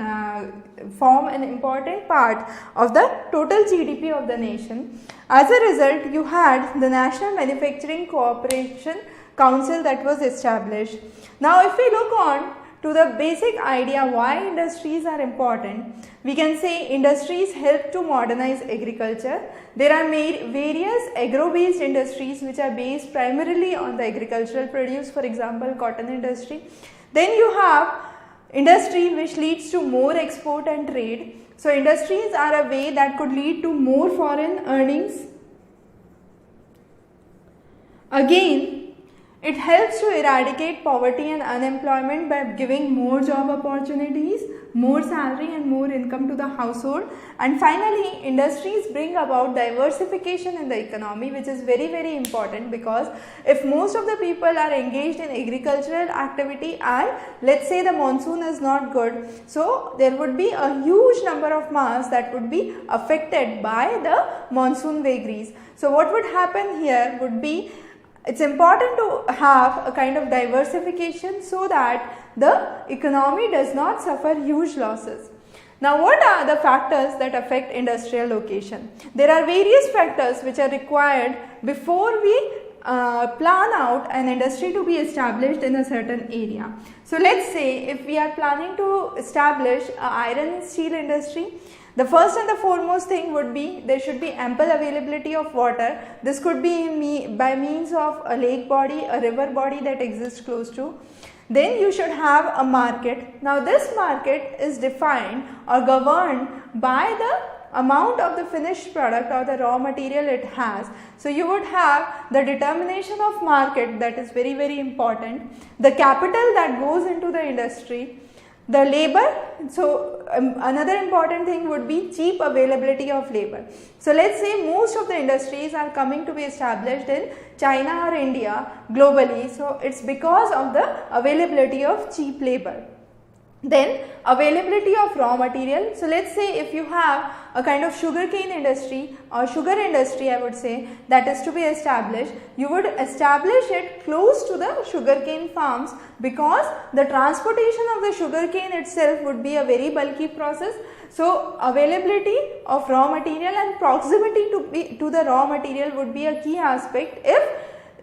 part of the total GDP of the nation. As a result, you had the National Manufacturing Cooperation Council that was established. Now if we look on to the basic idea why industries are important, we can say industries help to modernize agriculture. There are various agro-based industries which are based primarily on the agricultural produce, for example cotton industry. Then you have industry which leads to more export and trade. So industries are a way that could lead to more foreign earnings. Again, it helps to eradicate poverty and unemployment by giving more job opportunities, more salary and more income to the household. And finally, industries bring about diversification in the economy, which is very important, because if most of the people are engaged in agricultural activity and let's say the monsoon is not good, so there would be a huge number of mass that would be affected by the monsoon vagaries. So what would happen here would be, it's important to have a kind of diversification so that the economy does not suffer huge losses. Now what are the factors that affect industrial location? There are various factors which are required before we plan out an industry to be established in a certain area. So let's say if we are planning to establish an iron and steel industry, the first and the foremost thing would be there should be ample availability of water. This could be by means of a lake body, a river body that exists close to. Then you should have a market. Now this market is defined or governed by the amount of the finished product or the raw material it has. So you would have the determination of market, that is very important. The capital that goes into the industry. The labor, so another important thing would be cheap availability of labor. So let's say most of the industries are coming to be established in China or India globally. So it's because of the availability of cheap labor. Then availability of raw material. So let's say if you have a kind of sugarcane industry or sugar industry, I would say, that is to be established, you would establish it close to the sugarcane farms, because the transportation of the sugarcane itself would be a very bulky process. So availability of raw material and proximity to the raw material would be a key aspect if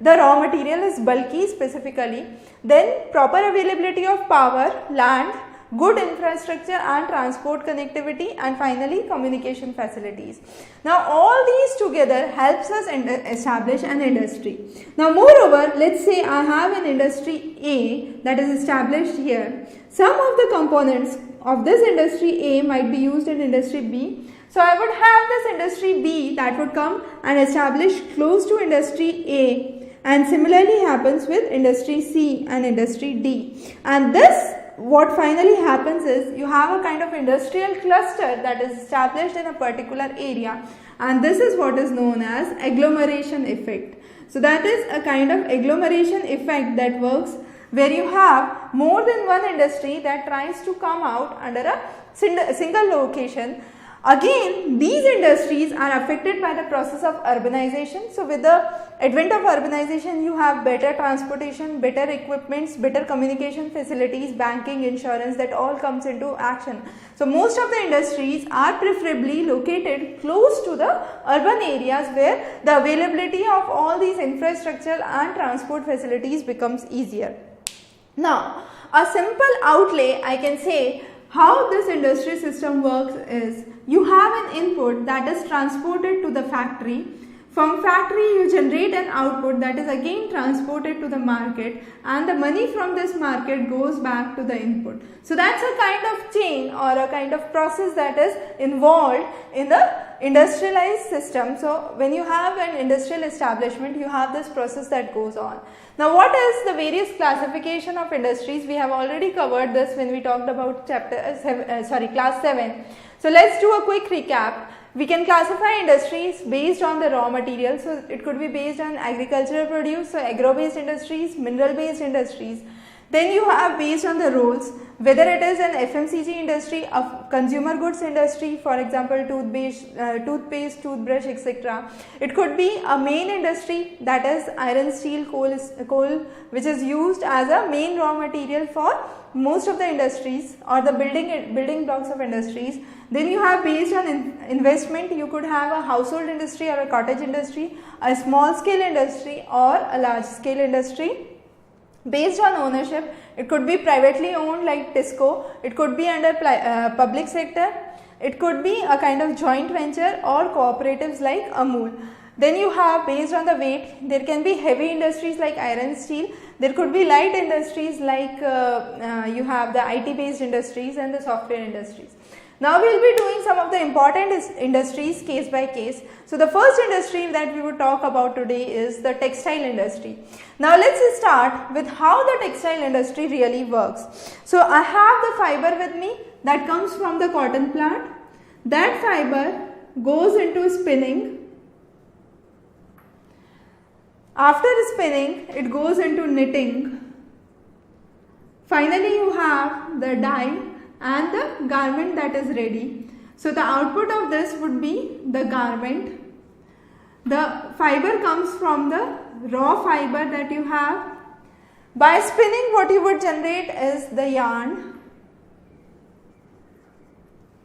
the raw material is bulky specifically. Then proper availability of power, land, good infrastructure and transport connectivity, and finally communication facilities. Now all these together helps us establish an industry. Now moreover, let's say I have an industry A that is established here. Some of the components of this industry A might be used in industry B. So I would have this industry B that would come and establish close to industry A, and similarly happens with industry C and industry D. And this, what finally happens is you have a kind of industrial cluster that is established in a particular area, and this is what is known as agglomeration effect. So that is a kind of agglomeration effect that works where you have more than one industry that tries to come out under a single location. Again, these industries are affected by the process of urbanization. So with the advent of urbanization, you have better transportation, better equipments, better communication facilities, banking, insurance, that all comes into action. So most of the industries are preferably located close to the urban areas where the availability of all these infrastructure and transport facilities becomes easier. Now, a simple outlay, I can say, how this industry system works is, you have an input that is transported to the factory. From factory you generate an output that is again transported to the market, and the money from this market goes back to the input. So that's a kind of chain or a kind of process that is involved in the industrialized system. So when you have an industrial establishment, you have this process that goes on. Now what is the various classification of industries? We have already covered this when we talked about class 7. So let's do a quick recap. We can classify industries based on the raw materials. So it could be based on agricultural produce, so agro based industries, mineral based industries. Then you have based on the roles, whether it is an FMCG industry, a consumer goods industry, for example toothpaste, toothbrush, etc. It could be a main industry, that is iron, steel, coal, which is used as a main raw material for most of the industries or the building blocks of industries. Then you have based on investment, you could have a household industry or a cottage industry, a small scale industry or a large scale industry. Based on ownership, it could be privately owned like Tisco, it could be under public sector, it could be a kind of joint venture or cooperatives like Amul. Then you have based on the weight, there can be heavy industries like iron, steel, there could be light industries like you have the IT based industries and the software industries. Now we will be doing some of the important industries case by case. So the first industry that we would talk about today is the textile industry. Now let's start with how the textile industry really works. So I have the fiber with me that comes from the cotton plant. That fiber goes into spinning. After spinning, it goes into knitting. Finally you have the dye and the garment that is ready. So the output of this would be the garment. The fiber comes from the raw fiber that you have. By spinning, what you would generate is the yarn,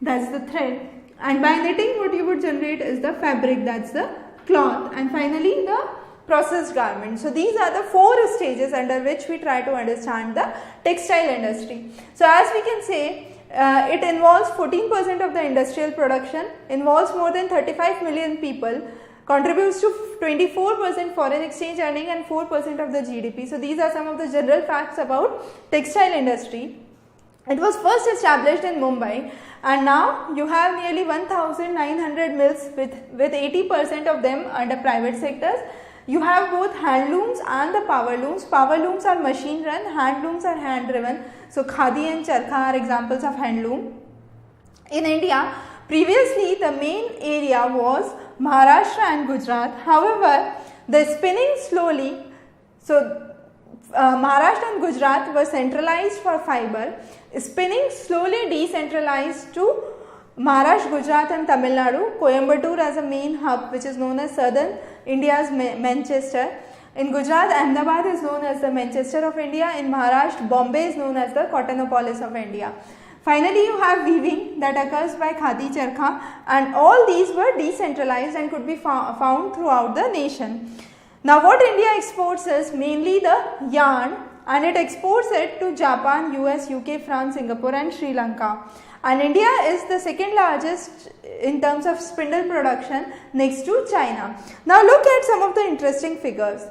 that's the thread, and by knitting what you would generate is the fabric, that's the cloth, and finally the processed garment. So these are the 4 stages under which we try to understand the textile industry. So as we can say, it involves 14% of the industrial production, involves more than 35 million people, contributes to 24% foreign exchange earning and 4% of the GDP. So these are some of the general facts about textile industry. It was first established in Mumbai, and now you have nearly 1900 mills with 80% of them under private sectors. You have both hand looms and the power looms. Power looms are machine run, hand looms are hand driven. So khadi and charkha are examples of hand loom. In India, previously the main area was Maharashtra and Gujarat. However, the spinning slowly, so Maharashtra and Gujarat were centralized for fiber. Spinning slowly decentralized to Maharashtra, Gujarat and Tamil Nadu. Coimbatore as a main hub, which is known as southern India's Manchester. In Gujarat, Ahmedabad is known as the Manchester of India. In Maharashtra, Bombay is known as the Cottonopolis of India. Finally, you have weaving that occurs by khadi, charkha, and all these were decentralized and could be found throughout the nation. Now what India exports is mainly the yarn, and it exports it to Japan, US, UK, France, Singapore and Sri Lanka. And India is the second largest in terms of spindle production next to China. Now look at some of the interesting figures.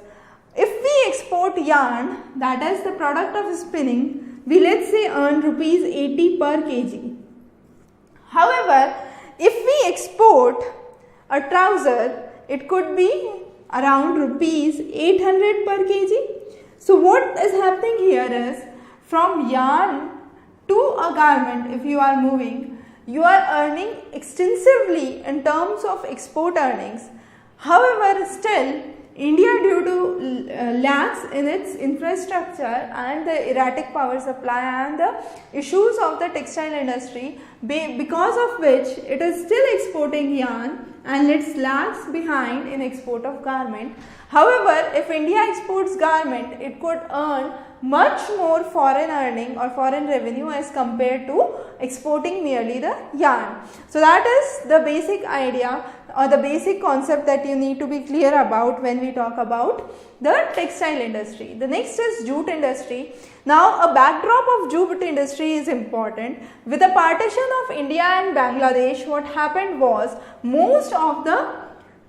If we export yarn, that is the product of spinning, we let's say earn rupees 80 per kg. However, if we export a trouser, it could be around rupees 800 per kg. So what is happening here is, from yarn to a garment, if you are moving, you are earning extensively in terms of export earnings. However, still India, due to lacks in its infrastructure and the erratic power supply and the issues of the textile industry, because of which it is still exporting yarn and it lags behind in export of garment. However, if India exports garment, it could earn much more foreign earning or foreign revenue as compared to exporting merely the yarn. So that is the basic idea or the basic concept that you need to be clear about when we talk about the textile industry. The next is jute industry. Now a backdrop of jute industry is important. With the partition of India and Bangladesh, what happened was most of the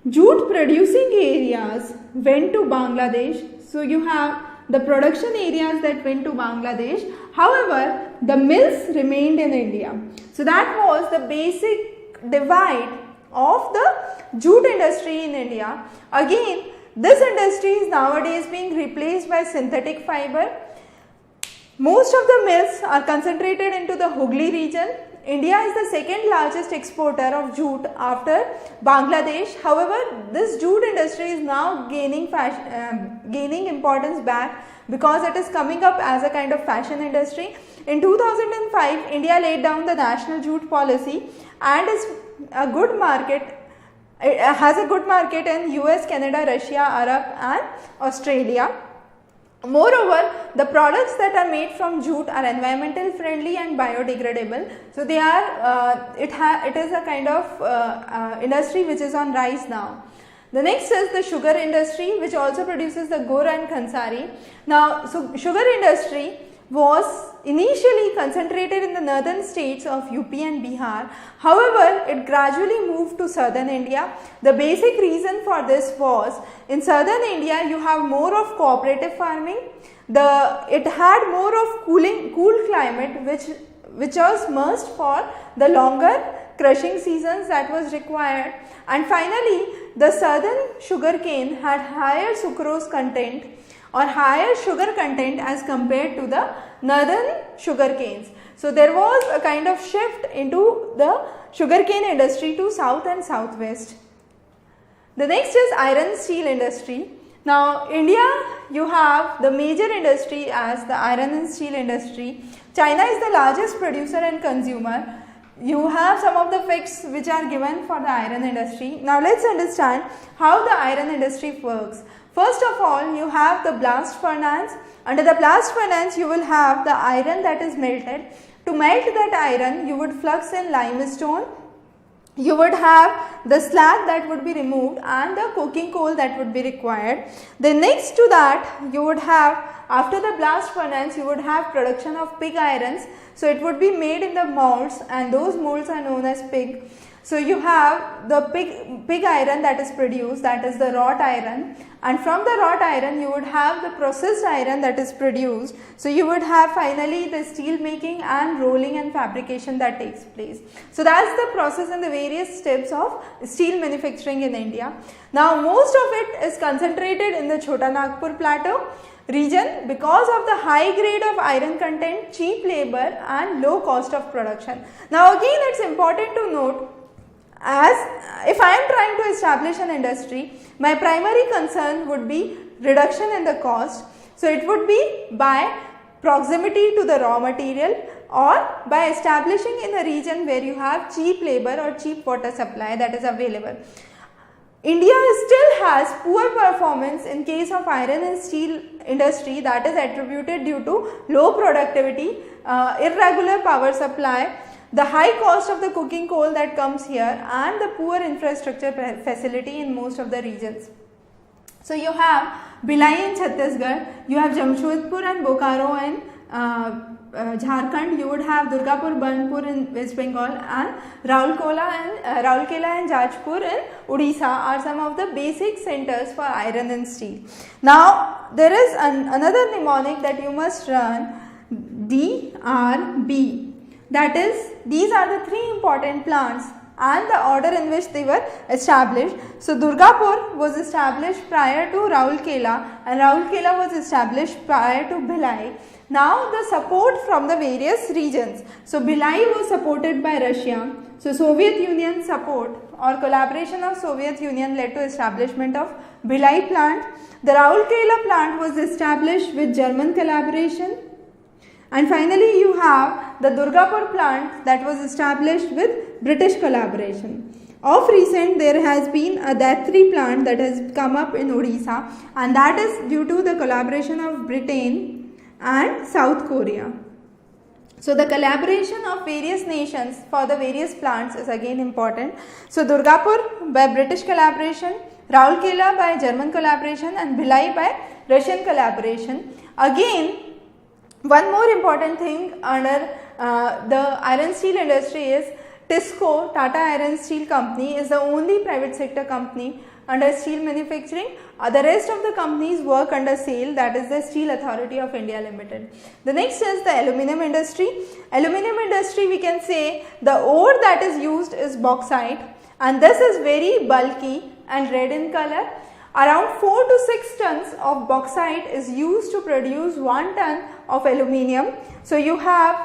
jute producing areas went to Bangladesh. So you have the production areas that went to Bangladesh. However, the mills remained in India. So that was the basic divide of the jute industry in India. Again, this industry is nowadays being replaced by synthetic fiber. Most of the mills are concentrated into the Hooghly region. India is the second largest exporter of jute after Bangladesh. However, this jute industry is now gaining importance back because it is coming up as a kind of fashion industry. In 2005, India laid down the national jute policy and is a good market. It has a good market in US, Canada, Russia, Arab and Australia. Moreover, the products that are made from jute are environmental friendly and biodegradable. So they are it is a kind of industry which is on rise now. The next is the sugar industry, which also produces the gur and khansari. Now, so sugar industry was initially concentrated in the northern states of UP and Bihar. However, it gradually moved to southern India. The basic reason for this was, in southern India you have more of cooperative farming. It had more of cool climate which was must for the longer crushing seasons that was required. And finally, the southern sugarcane had higher sucrose content or higher sugar content as compared to the northern sugar canes. So there was a kind of shift into the sugarcane industry to south and southwest. The next is iron steel industry. Now India, you have the major industry as the iron and steel industry. China is the largest producer and consumer. You have some of the facts which are given for the iron industry. Now let's understand how the iron industry works. First of all, you have the blast furnace. Under the blast furnace, you will have the iron that is melted. To melt that iron, you would flux in limestone. You would have the slag that would be removed and the coking coal that would be required. Then next to that, you would have, after the blast furnace, you would have production of pig irons. So it would be made in the molds, and those molds are known as pig. So you have the pig iron that is produced, that is the wrought iron, and from the wrought iron you would have the processed iron that is produced. So you would have finally the steel making and rolling and fabrication that takes place. So that's the process and the various steps of steel manufacturing in India. Now most of it is concentrated in the Chota Nagpur plateau region because of the high grade of iron content, cheap labor and low cost of production. Now again, it's important to note, as if I am trying to establish an industry, my primary concern would be reduction in the cost. So it would be by proximity to the raw material or by establishing in a region where you have cheap labor or cheap water supply that is available. India still has poor performance in case of iron and steel industry, that is attributed due to low productivity, irregular power supply, the high cost of the coking coal that comes here and the poor infrastructure facility in most of the regions. So you have Bhilai in Chhattisgarh, you have Jamshedpur and Bokaro in Jharkhand, you would have Durgapur, Burnpur in West Bengal, and Raulkela and Jajpur in Odisha are some of the basic centers for iron and steel. Now there is another mnemonic that you must run, DRB. That is, these are the three important plants and the order in which they were established. So Durgapur was established prior to Raulkela and Raulkela was established prior to Bhilai. Now the support from the various regions. So Bhilai was supported by Russia. So Soviet Union support or collaboration of Soviet Union led to establishment of Bhilai plant. The Raulkela plant was established with German collaboration. And finally, you have the Durgapur plant that was established with British collaboration. Of recent, there has been a Datri plant that has come up in Odisha, and that is due to the collaboration of Britain and South Korea. So the collaboration of various nations for the various plants is again important. So Durgapur by British collaboration, Raulkela by German collaboration, and Bhilai by Russian collaboration. Again, one more important thing under the iron steel industry is TISCO, Tata Iron Steel Company, is the only private sector company under steel manufacturing. The rest of the companies work under SAIL, that is the Steel Authority of India Limited. The next is the aluminum industry. Aluminum industry, we can say the ore that is used is bauxite, and this is very bulky and red in color. Around 4 to 6 tons of bauxite is used to produce 1 ton of aluminium. So you have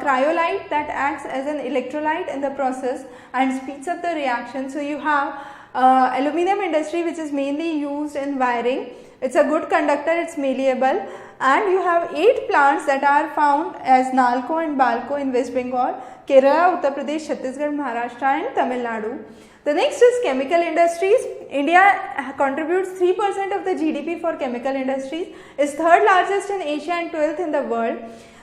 cryolite that acts as an electrolyte in the process and speeds up the reaction. So you have aluminium industry, which is mainly used in wiring. It's a good conductor, it's malleable, and you have 8 plants that are found as Nalco and Balco in West Bengal, Kerala, Uttar Pradesh, Chhattisgarh, Maharashtra and Tamil Nadu. The next is chemical industries. India contributes 3% of the GDP for chemical industries, is third largest in Asia and 12th in the world.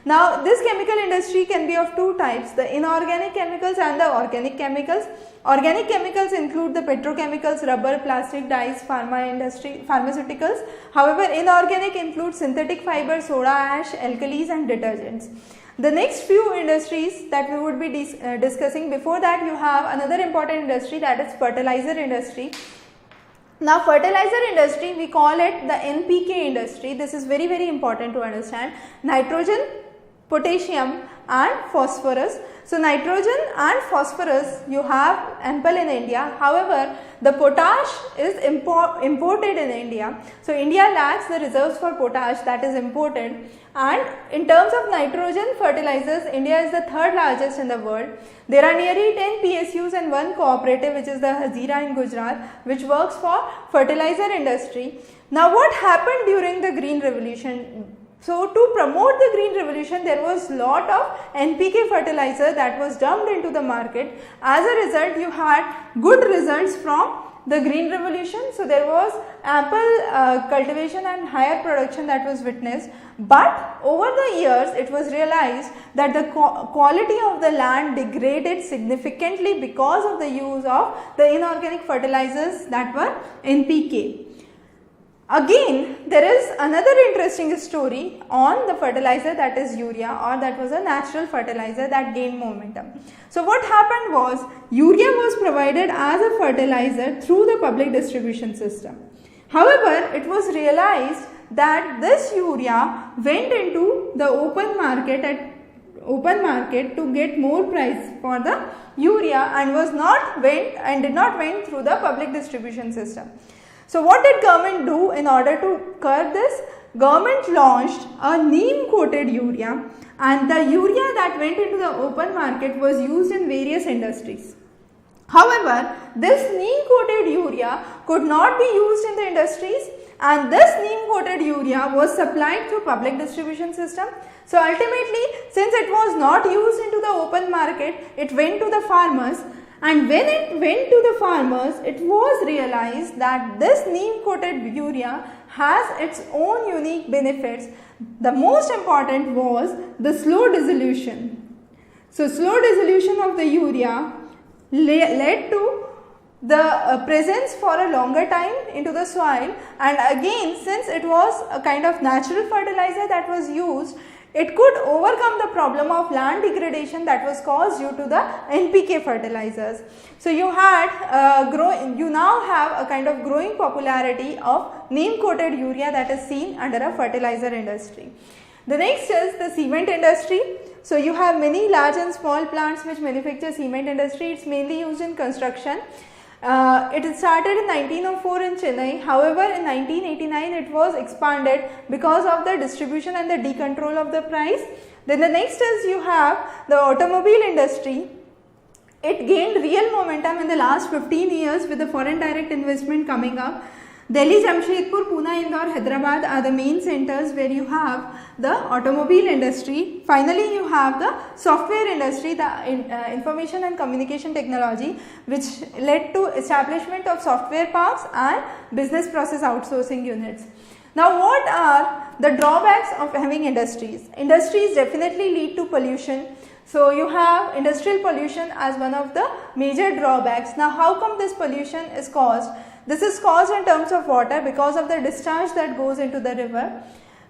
Now this chemical industry can be of two types, the inorganic chemicals and the organic chemicals. Organic chemicals include the petrochemicals, rubber, plastic, dyes, pharmaceuticals. However, inorganic includes synthetic fiber, soda ash, alkalis and detergents. The next few industries that we would be discussing, before that you have another important industry, that is fertilizer industry. Now fertilizer industry, we call it the NPK industry. This is very, very important to understand. Nitrogen, potassium and phosphorus. So nitrogen and phosphorus you have ample in India. However, the potash is imported in India. So India lacks the reserves for potash, that is imported. And in terms of nitrogen fertilizers, India is the third largest in the world. There are nearly 10 PSUs and one cooperative, which is the Hazira in Gujarat, which works for fertilizer industry. Now what happened during the Green Revolution? So to promote the Green Revolution, there was lot of NPK fertilizer that was dumped into the market. As a result, you had good results from the Green Revolution. So there was ample cultivation and higher production that was witnessed. But over the years, it was realized that the quality of the land degraded significantly because of the use of the inorganic fertilizers that were NPK. Again, there is another interesting story on the fertilizer, that is urea, or that was a natural fertilizer that gained momentum. So what happened was, urea was provided as a fertilizer through the public distribution system. However, it was realized that this urea went into the open market to get more price for the urea and did not went through the public distribution system. So what did government do in order to curb this? Government launched a neem coated urea, and the urea that went into the open market was used in various industries. However, this neem coated urea could not be used in the industries, and this neem coated urea was supplied through public distribution system. So ultimately, since it was not used into the open market, it went to the farmers. And when it went to the farmers, it was realized that this neem coated urea has its own unique benefits. The most important was the slow dissolution. So slow dissolution of the urea led to the presence for a longer time into the soil, and again, since it was a kind of natural fertilizer that was used, it could overcome the problem of land degradation that was caused due to the NPK fertilizers. So you now have a kind of growing popularity of neem coated urea that is seen under a fertilizer industry. The next is the cement industry. So you have many large and small plants which manufacture cement industry. It's mainly used in construction. It started in 1904 in Chennai. However, in 1989 it was expanded because of the distribution and the decontrol of the price. Then the next is you have the automobile industry. It gained real momentum in the last 15 years with the foreign direct investment coming up. Delhi, Jamshedpur, Pune, Indore, Hyderabad are the main centers where you have the automobile industry. Finally, you have the software industry, the information and communication technology, which led to establishment of software parks and business process outsourcing units. Now, what are the drawbacks of having industries? Industries definitely lead to pollution. So, you have industrial pollution as one of the major drawbacks. Now, how come this pollution is caused? This is caused in terms of water because of the discharge that goes into the river.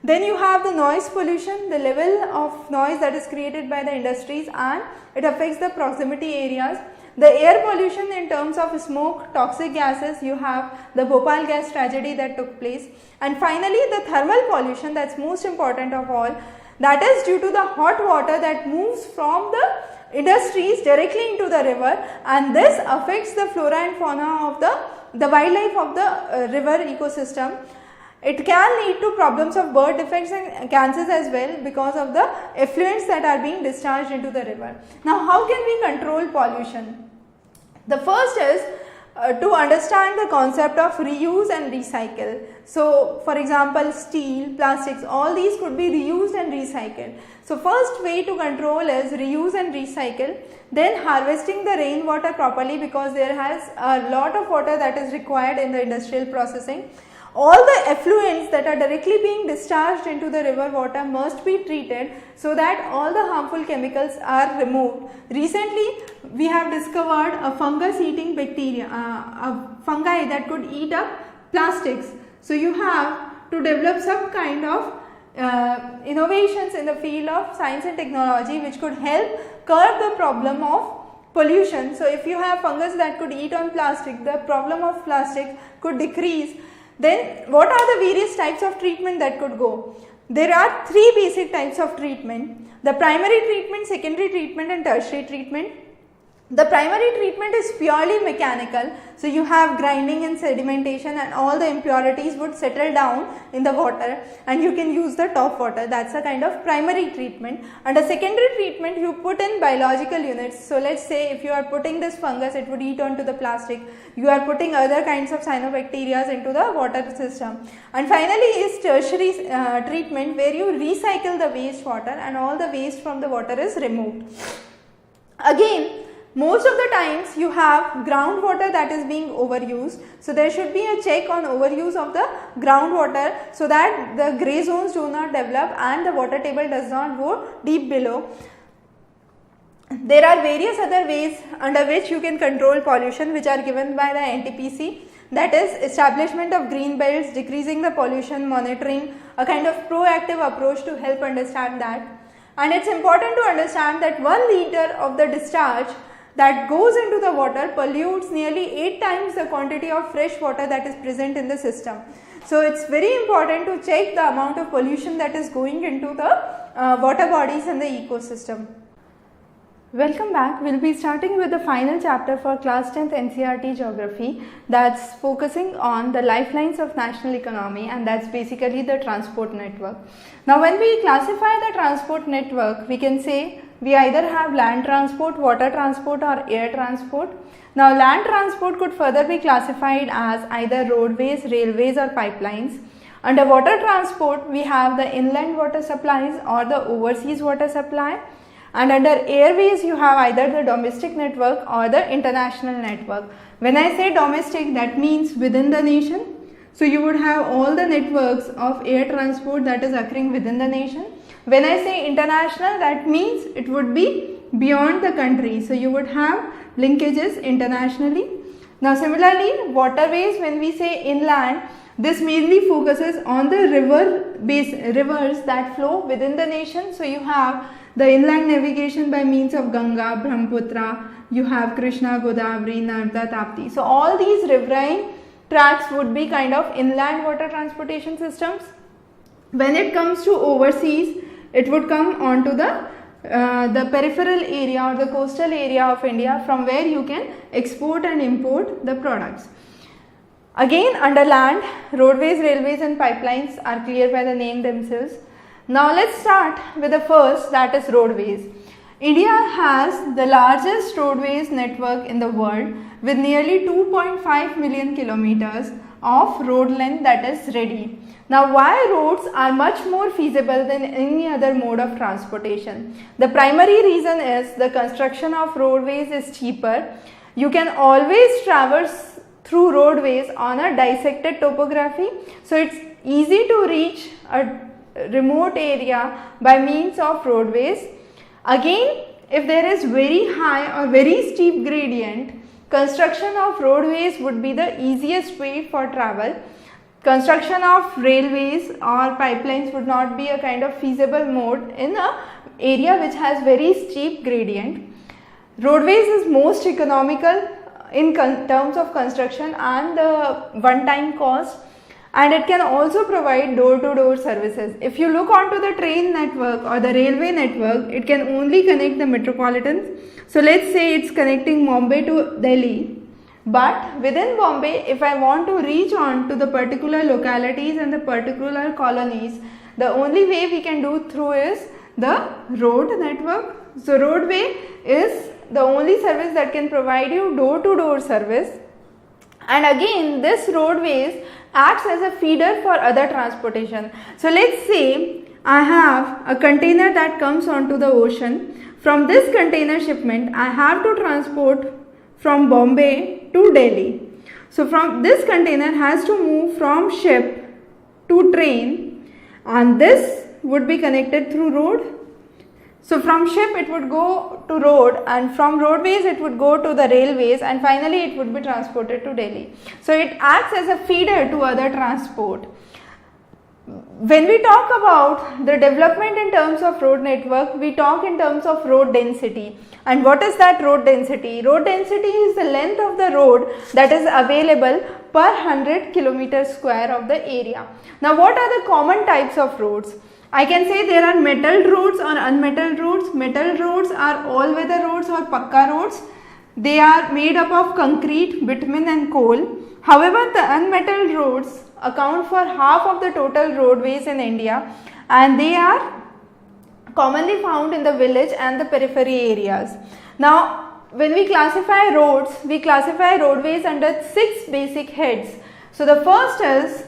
Then you have the noise pollution, the level of noise that is created by the industries, and it affects the proximity areas. The air pollution in terms of smoke, toxic gases, you have the Bhopal gas tragedy that took place. And finally, the thermal pollution, that's most important of all, that is due to the hot water that moves from the industries directly into the river, and this affects the flora and fauna of the wildlife of the river ecosystem. it can lead to problems of birth defects and cancers as well because of the effluents that are being discharged into the river. Now, how can we control pollution? The first is to understand the concept of reuse and recycle. So, for example, steel, plastics, all these could be reused and recycled. So, first way to control is reuse and recycle, then harvesting the rainwater properly because there has a lot of water that is required in the industrial processing. All the effluents that are directly being discharged into the river water must be treated so that all the harmful chemicals are removed. Recently, we have discovered a fungus eating bacteria, a fungi that could eat up plastics. So, you have to develop some kind of innovations in the field of science and technology which could help curb the problem of pollution. So, if you have fungus that could eat on plastic, the problem of plastic could decrease. Then what are the various types of treatment that could go? There are three basic types of treatment: the primary treatment, secondary treatment and tertiary treatment. The primary treatment is purely mechanical, so you have grinding and sedimentation and all the impurities would settle down in the water and you can use the top water. That's a kind of primary treatment. Under secondary treatment, you put in biological units. So, let's say if you are putting this fungus, it would eat onto the plastic. You are putting other kinds of cyanobacteria into the water system. And finally is tertiary treatment, where you recycle the wastewater and all the waste from the water is removed. Again, most of the times you have groundwater that is being overused. So, there should be a check on overuse of the groundwater so that the grey zones do not develop and the water table does not go deep below. There are various other ways under which you can control pollution which are given by the NTPC, that is establishment of green belts, decreasing the pollution, monitoring, a kind of proactive approach to help understand that. And it is important to understand that 1 liter of the discharge that goes into the water pollutes nearly 8 times the quantity of fresh water that is present in the system. So, it is very important to check the amount of pollution that is going into the water bodies and the ecosystem. Welcome back. We will be starting with the final chapter for class 10th NCERT Geography, that is focusing on the lifelines of national economy, and that is basically the transport network. Now, when we classify the transport network, we can say we either have land transport, water transport or air transport. Now, land transport could further be classified as either roadways, railways or pipelines. Under water transport, we have the inland water supplies or the overseas water supply. And under airways, you have either the domestic network or the international network. When I say domestic, that means within the nation. So, you would have all the networks of air transport that is occurring within the nation. When I say international, that means it would be beyond the country. So, you would have linkages internationally. Now, similarly, waterways, when we say inland, this mainly focuses on the rivers that flow within the nation. So, you have the inland navigation by means of Ganga, Brahmaputra, you have Krishna, Godavari, Narmada, Tapti. So, all these riverine tracts would be kind of inland water transportation systems. When it comes to overseas, it would come onto the peripheral area or the coastal area of India, from where you can export and import the products. Again, under land, roadways, railways and pipelines are clear by the name themselves. Now, let us start with the first, that is roadways. India has the largest roadways network in the world with nearly 2.5 million kilometers of road length that is ready. Now, why roads are much more feasible than any other mode of transportation? The primary reason is the construction of roadways is cheaper. You can always traverse through roadways on a dissected topography. So, it is easy to reach a remote area by means of roadways. Again, if there is very high or very steep gradient, construction of roadways would be the easiest way for travel. Construction of railways or pipelines would not be a kind of feasible mode in an area which has very steep gradient. Roadways is most economical in terms of construction and the one-time cost, and it can also provide door-to-door services. If you look onto the train network or the railway network, it can only connect the metropolitans. So, let's say it's connecting Mumbai to Delhi. But within Bombay, if I want to reach on to the particular localities and the particular colonies, the only way we can do through is the road network. So roadway is the only service that can provide you door-to-door service, and again this roadways acts as a feeder for other transportation. So let's say I have a container that comes onto the ocean. From this container shipment I have to transport from Bombay to Delhi. So from this container has to move from ship to train, and this would be connected through road. So from ship it would go to road, and from roadways it would go to the railways, and finally it would be transported to Delhi. So it acts as a feeder to other transport. When we talk about the development in terms of road network, we talk in terms of road density. And what is that road density? Road density is the length of the road that is available per 100 kilometers square of the area. Now what are the common types of roads? I can say there are metalled roads or unmetalled roads. Metalled roads are all weather roads or pakka roads. They are made up of concrete, bitumen and coal. However, the unmetalled roads account for half of the total roadways in India, and they are commonly found in the village and the periphery areas. Now, when we classify roads, we classify roadways under 6 basic heads. So the first is,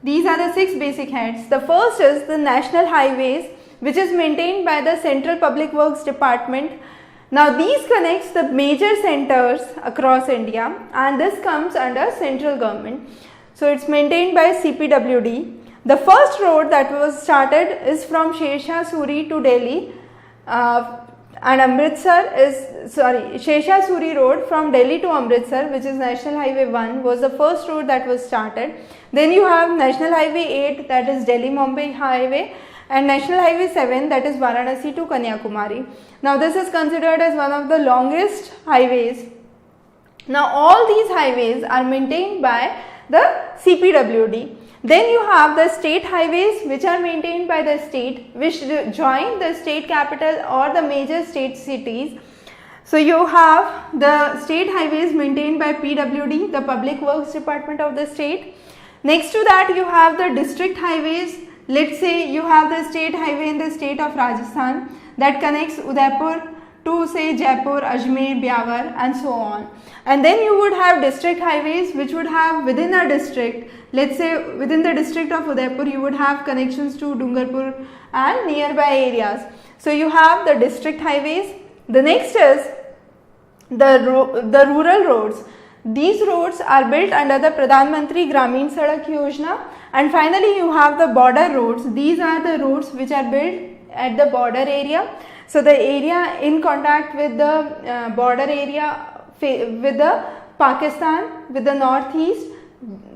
these are the 6 basic heads. The first is the national highways, which is maintained by the Central Public Works Department. Now these connects the major centers across India, and this comes under central government. So it's maintained by CPWD. The first road that was started is from Sher-Shah Suri to Delhi, and Amritsar is, Sher-Shah Suri road from Delhi to Amritsar, which is National Highway 1, was the first road that was started. Then you have National Highway 8, that is Delhi-Mumbai Highway, and National Highway 7, that is Varanasi to Kanyakumari. Now this is considered as one of the longest highways. Now all these highways are maintained by the CPWD. Then you have the state highways, which are maintained by the state, which join the state capital or the major state cities. So you have the state highways maintained by PWD, the Public Works Department of the state. Next to that you have the district highways. Let's say you have the state highway in the state of Rajasthan that connects Udaipur to say Jaipur, Ajmer, Byawar and so on. And then you would have district highways which would have within a district, let's say within the district of Udaipur you would have connections to Dungarpur and nearby areas. So you have the district highways. The next is the rural roads. These roads are built under the Pradhan Mantri Gramin Sadak Yojana. And finally you have the border roads. These are the roads which are built at the border area. So the area in contact with the border area with the Pakistan, with the northeast,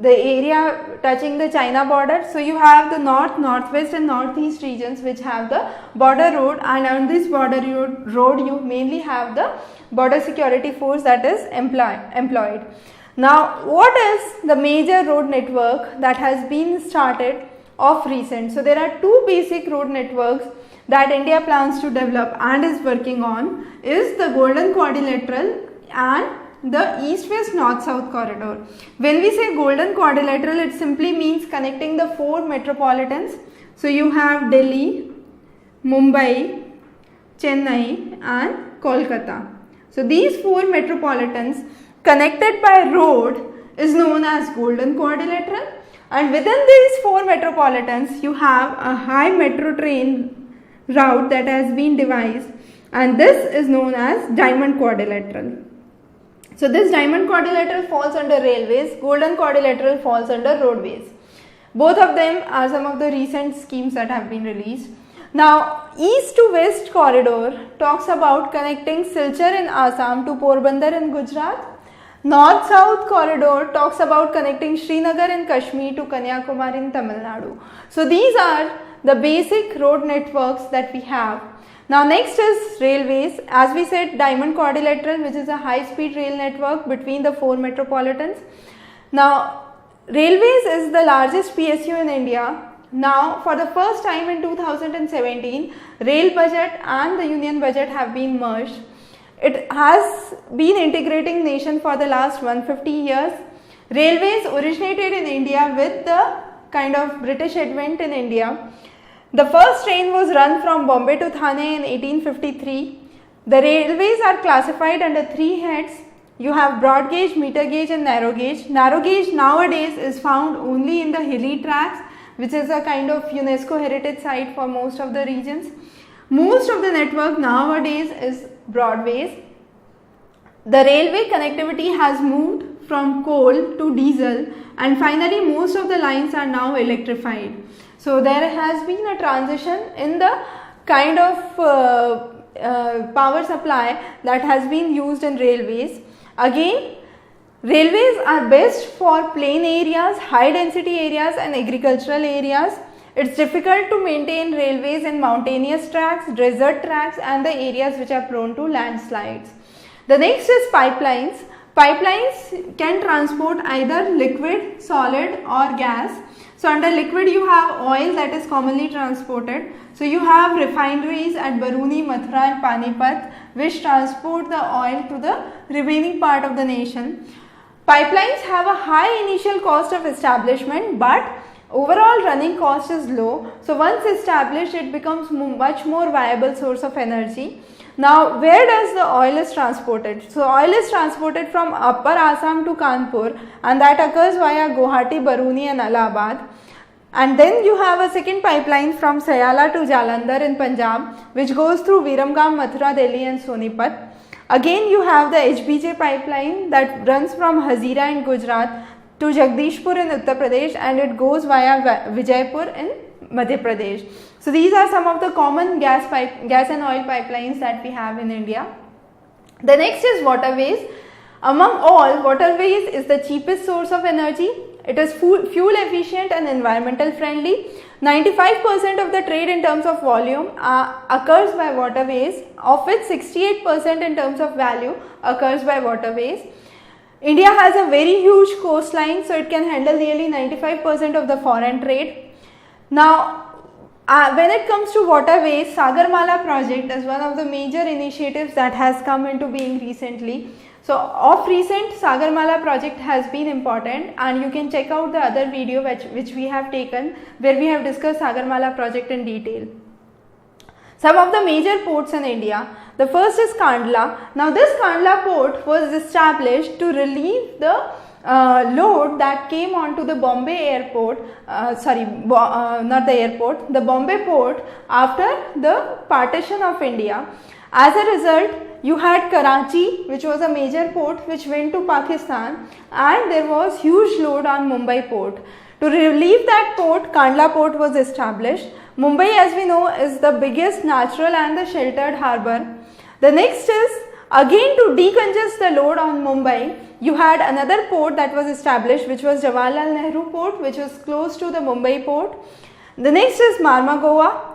the area touching the China border. So you have the north, northwest and northeast regions which have the border road, and on this border road you mainly have the border security force that is employed. Now what is the major road network that has been started of recent? So there are 2 basic road networks that India plans to develop and is working on, is the Golden Quadrilateral and the East-West North-South corridor. When we say Golden Quadrilateral, it simply means connecting the 4 metropolitans. So you have Delhi, Mumbai, Chennai and Kolkata. So these 4 metropolitans connected by road is known as Golden Quadrilateral, and within these 4 metropolitans you have a high metro train route that has been devised, and this is known as Diamond Quadrilateral. So this Diamond Quadrilateral falls under railways, Golden Quadrilateral falls under roadways. Both of them are some of the recent schemes that have been released. Now East to West corridor talks about connecting Silchar in Assam to Porbandar in Gujarat. North-South corridor talks about connecting Srinagar in Kashmir to Kanyakumari in Tamil Nadu. So these are the basic road networks that we have. Now next is railways. As we said, Diamond Quadrilateral, which is a high-speed rail network between the 4 metropolitans. Now railways is the largest PSU in India. Now for the first time in 2017, rail budget and the union budget have been merged. It has been integrating nation for the last 150 years. Railways originated in India with the kind of British advent in India. The first train was run from Bombay to Thane in 1853. The railways are classified under three heads. You have broad gauge, meter gauge and narrow gauge. Narrow gauge nowadays is found only in the hilly tracts, which is a kind of UNESCO heritage site for most of the regions. Most of the network nowadays is broadways. The railway connectivity has moved from coal to diesel, and finally most of the lines are now electrified. So there has been a transition in the kind of power supply that has been used in railways. Again, railways are best for plain areas, high density areas and agricultural areas. It's difficult to maintain railways in mountainous tracts, desert tracts and the areas which are prone to landslides. The next is pipelines. Pipelines can transport either liquid, solid or gas. So under liquid you have oil that is commonly transported. So you have refineries at Baruni, Mathura and Panipat which transport the oil to the remaining part of the nation. Pipelines have a high initial cost of establishment, but overall running cost is low. So once established, it becomes much more viable source of energy. Now where does the oil is transported? So oil is transported from Upper Assam to Kanpur, and that occurs via Guwahati, Baruni and Allahabad. And then you have a second pipeline from Sayala to Jalandhar in Punjab, which goes through Viramgam, Mathura, Delhi and Sonipat. Again you have the HBJ pipeline that runs from Hazira in Gujarat to Jagdishpur in Uttar Pradesh, and it goes via Vijaypur in Madhya Pradesh. So these are some of the common gas and oil pipelines that we have in India. The next is waterways. Among all, waterways is the cheapest source of energy. It is fuel efficient and environmental friendly. 95% of the trade in terms of volume occurs by waterways, of which 68% in terms of value occurs by waterways. India has a very huge coastline, so it can handle nearly 95% of the foreign trade. Now, when it comes to waterways, Sagarmala project is one of the major initiatives that has come into being recently. So of recent, Sagarmala project has been important, and you can check out the other video which we have taken where we have discussed Sagarmala project in detail. Some of the major ports in India. The first is Kandla. Now this Kandla port was established to relieve the load that came onto the Bombay airport, not the airport, the Bombay port after the partition of India. As a result, you had Karachi, which was a major port which went to Pakistan, and there was huge load on Mumbai port. To relieve that port, Kandla port was established. Mumbai, as we know, is the biggest natural and the sheltered harbour. The next is, again to decongest the load on Mumbai, you had another port that was established, which was Jawaharlal Nehru port, which was close to the Mumbai port. The next is Marmagua,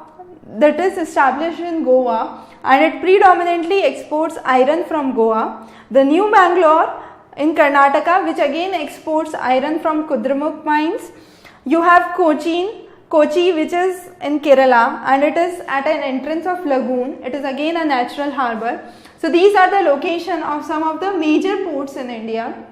that is established in Goa, and it predominantly exports iron from Goa. The New Bangalore in Karnataka, which again exports iron from Kudramukh mines. You have Kochi, which is in Kerala, and it is at an entrance of lagoon. It is again a natural harbour. So these are the location of some of the major ports in India.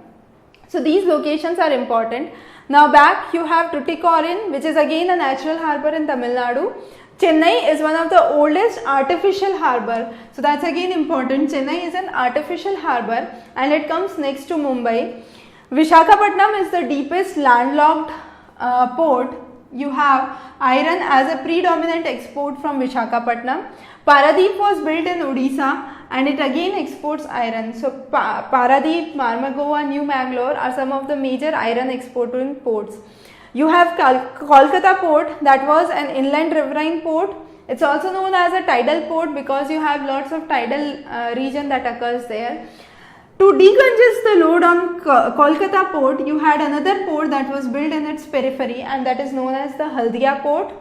So these locations are important. Now back you have Tuticorin, which is again a natural harbour in Tamil Nadu. Chennai is one of the oldest artificial harbour. So that's again important. Chennai is an artificial harbour and it comes next to Mumbai. Visakhapatnam is the deepest landlocked port. You have iron as a predominant export from Visakhapatnam. Paradeep was built in Odisha and it again exports iron. So Paradeep, Marmagua, New Bangalore are some of the major iron exporting ports. You have Kolkata port, that was an inland riverine port. It's also known as a tidal port because you have lots of tidal region that occurs there. To decongest the load on Kolkata port, you had another port that was built in its periphery, and that is known as the Haldia port.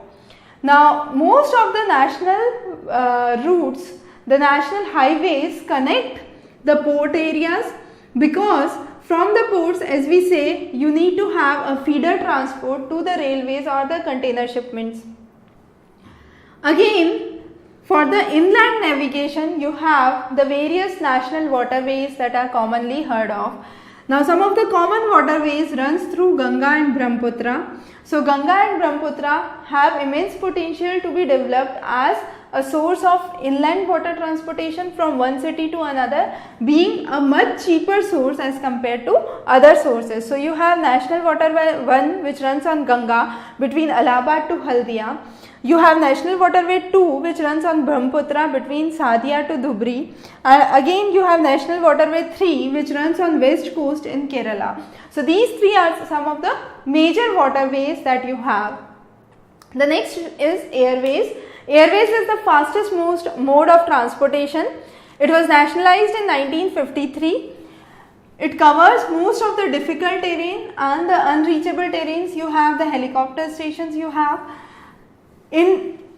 Now, most of the national routes, the national highways connect the port areas, because from the ports, as we say, you need to have a feeder transport to the railways or the container shipments. Again, For the inland navigation, you have the various national waterways that are commonly heard of. Now, some of the common waterways runs through Ganga and Brahmaputra. So, Ganga and Brahmaputra have immense potential to be developed as a source of inland water transportation from one city to another, being a much cheaper source as compared to other sources. So, you have National Waterway 1 which runs on Ganga between Allahabad to Haldia. You have National Waterway 2 which runs on Brahmaputra between Sadia to Dhubri, and again you have National Waterway 3 which runs on west coast in Kerala. So these three are some of the major waterways that you have. The next is airways. Airways is the fastest mode of transportation. It was nationalized in 1953. It covers most of the difficult terrain and the unreachable terrains. You have the helicopter stations you have.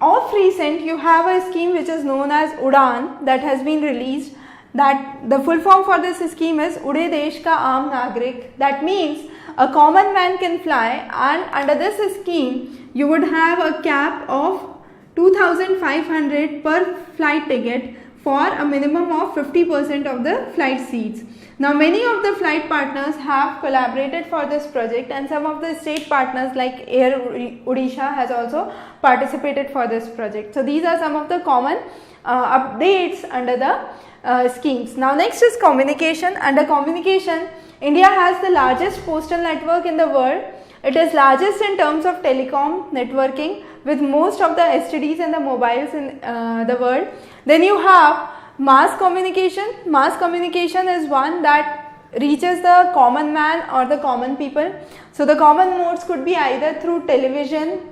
Of recent, you have a scheme which is known as UDAN that has been released. That the full form for this scheme is Ude Desh Ka Aam Nagrik. That means a common man can fly, and under this scheme, you would have a cap of 2,500 per flight ticket for a minimum of 50% of the flight seats. Now, many of the flight partners have collaborated for this project, and some of the state partners like Air Odisha has also participated for this project. So, these are some of the common updates under the schemes. Now, next is communication. Under communication, India has the largest postal network in the world. It is largest in terms of telecom networking, with most of the STDs and the mobiles in the world. Then you have mass communication. Mass communication is one that reaches the common man or the common people. So the common modes could be either through television,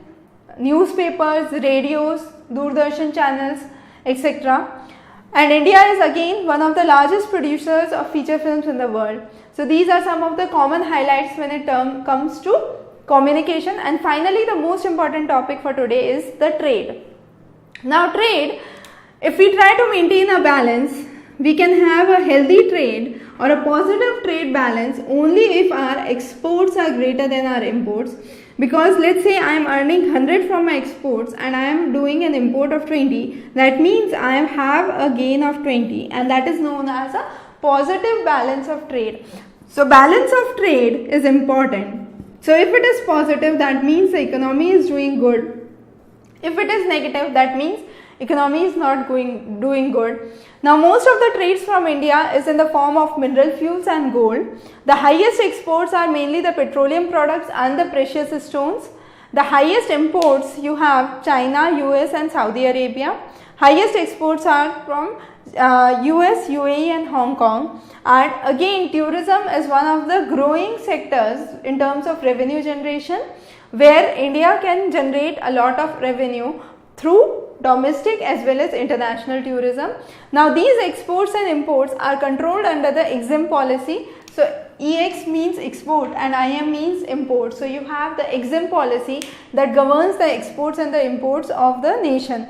newspapers, radios, Doordarshan channels, etc. And India is again one of the largest producers of feature films in the world. So these are some of the common highlights when it comes to communication. And finally, the most important topic for today is the trade. Now, trade, if we try to maintain a balance, we can have a healthy trade or a positive trade balance only if our exports are greater than our imports. Because let's say I am earning 100 from my exports and I am doing an import of 20, that means I have a gain of 20, and that is known as a positive balance of trade. So balance of trade is important. So if it is positive, that means the economy is doing good. If it is negative, that means economy is not doing good. Now, most of the trades from India is in the form of mineral fuels and gold. The highest exports are mainly the petroleum products and the precious stones. The highest imports you have China, US and Saudi Arabia. Highest exports are from US, UAE and Hong Kong. And again, tourism is one of the growing sectors in terms of revenue generation, where India can generate a lot of revenue through domestic as well as international tourism. Now, these exports and imports are controlled under the EXIM policy. So, EX means export and IM means import. So, you have the EXIM policy that governs the exports and the imports of the nation.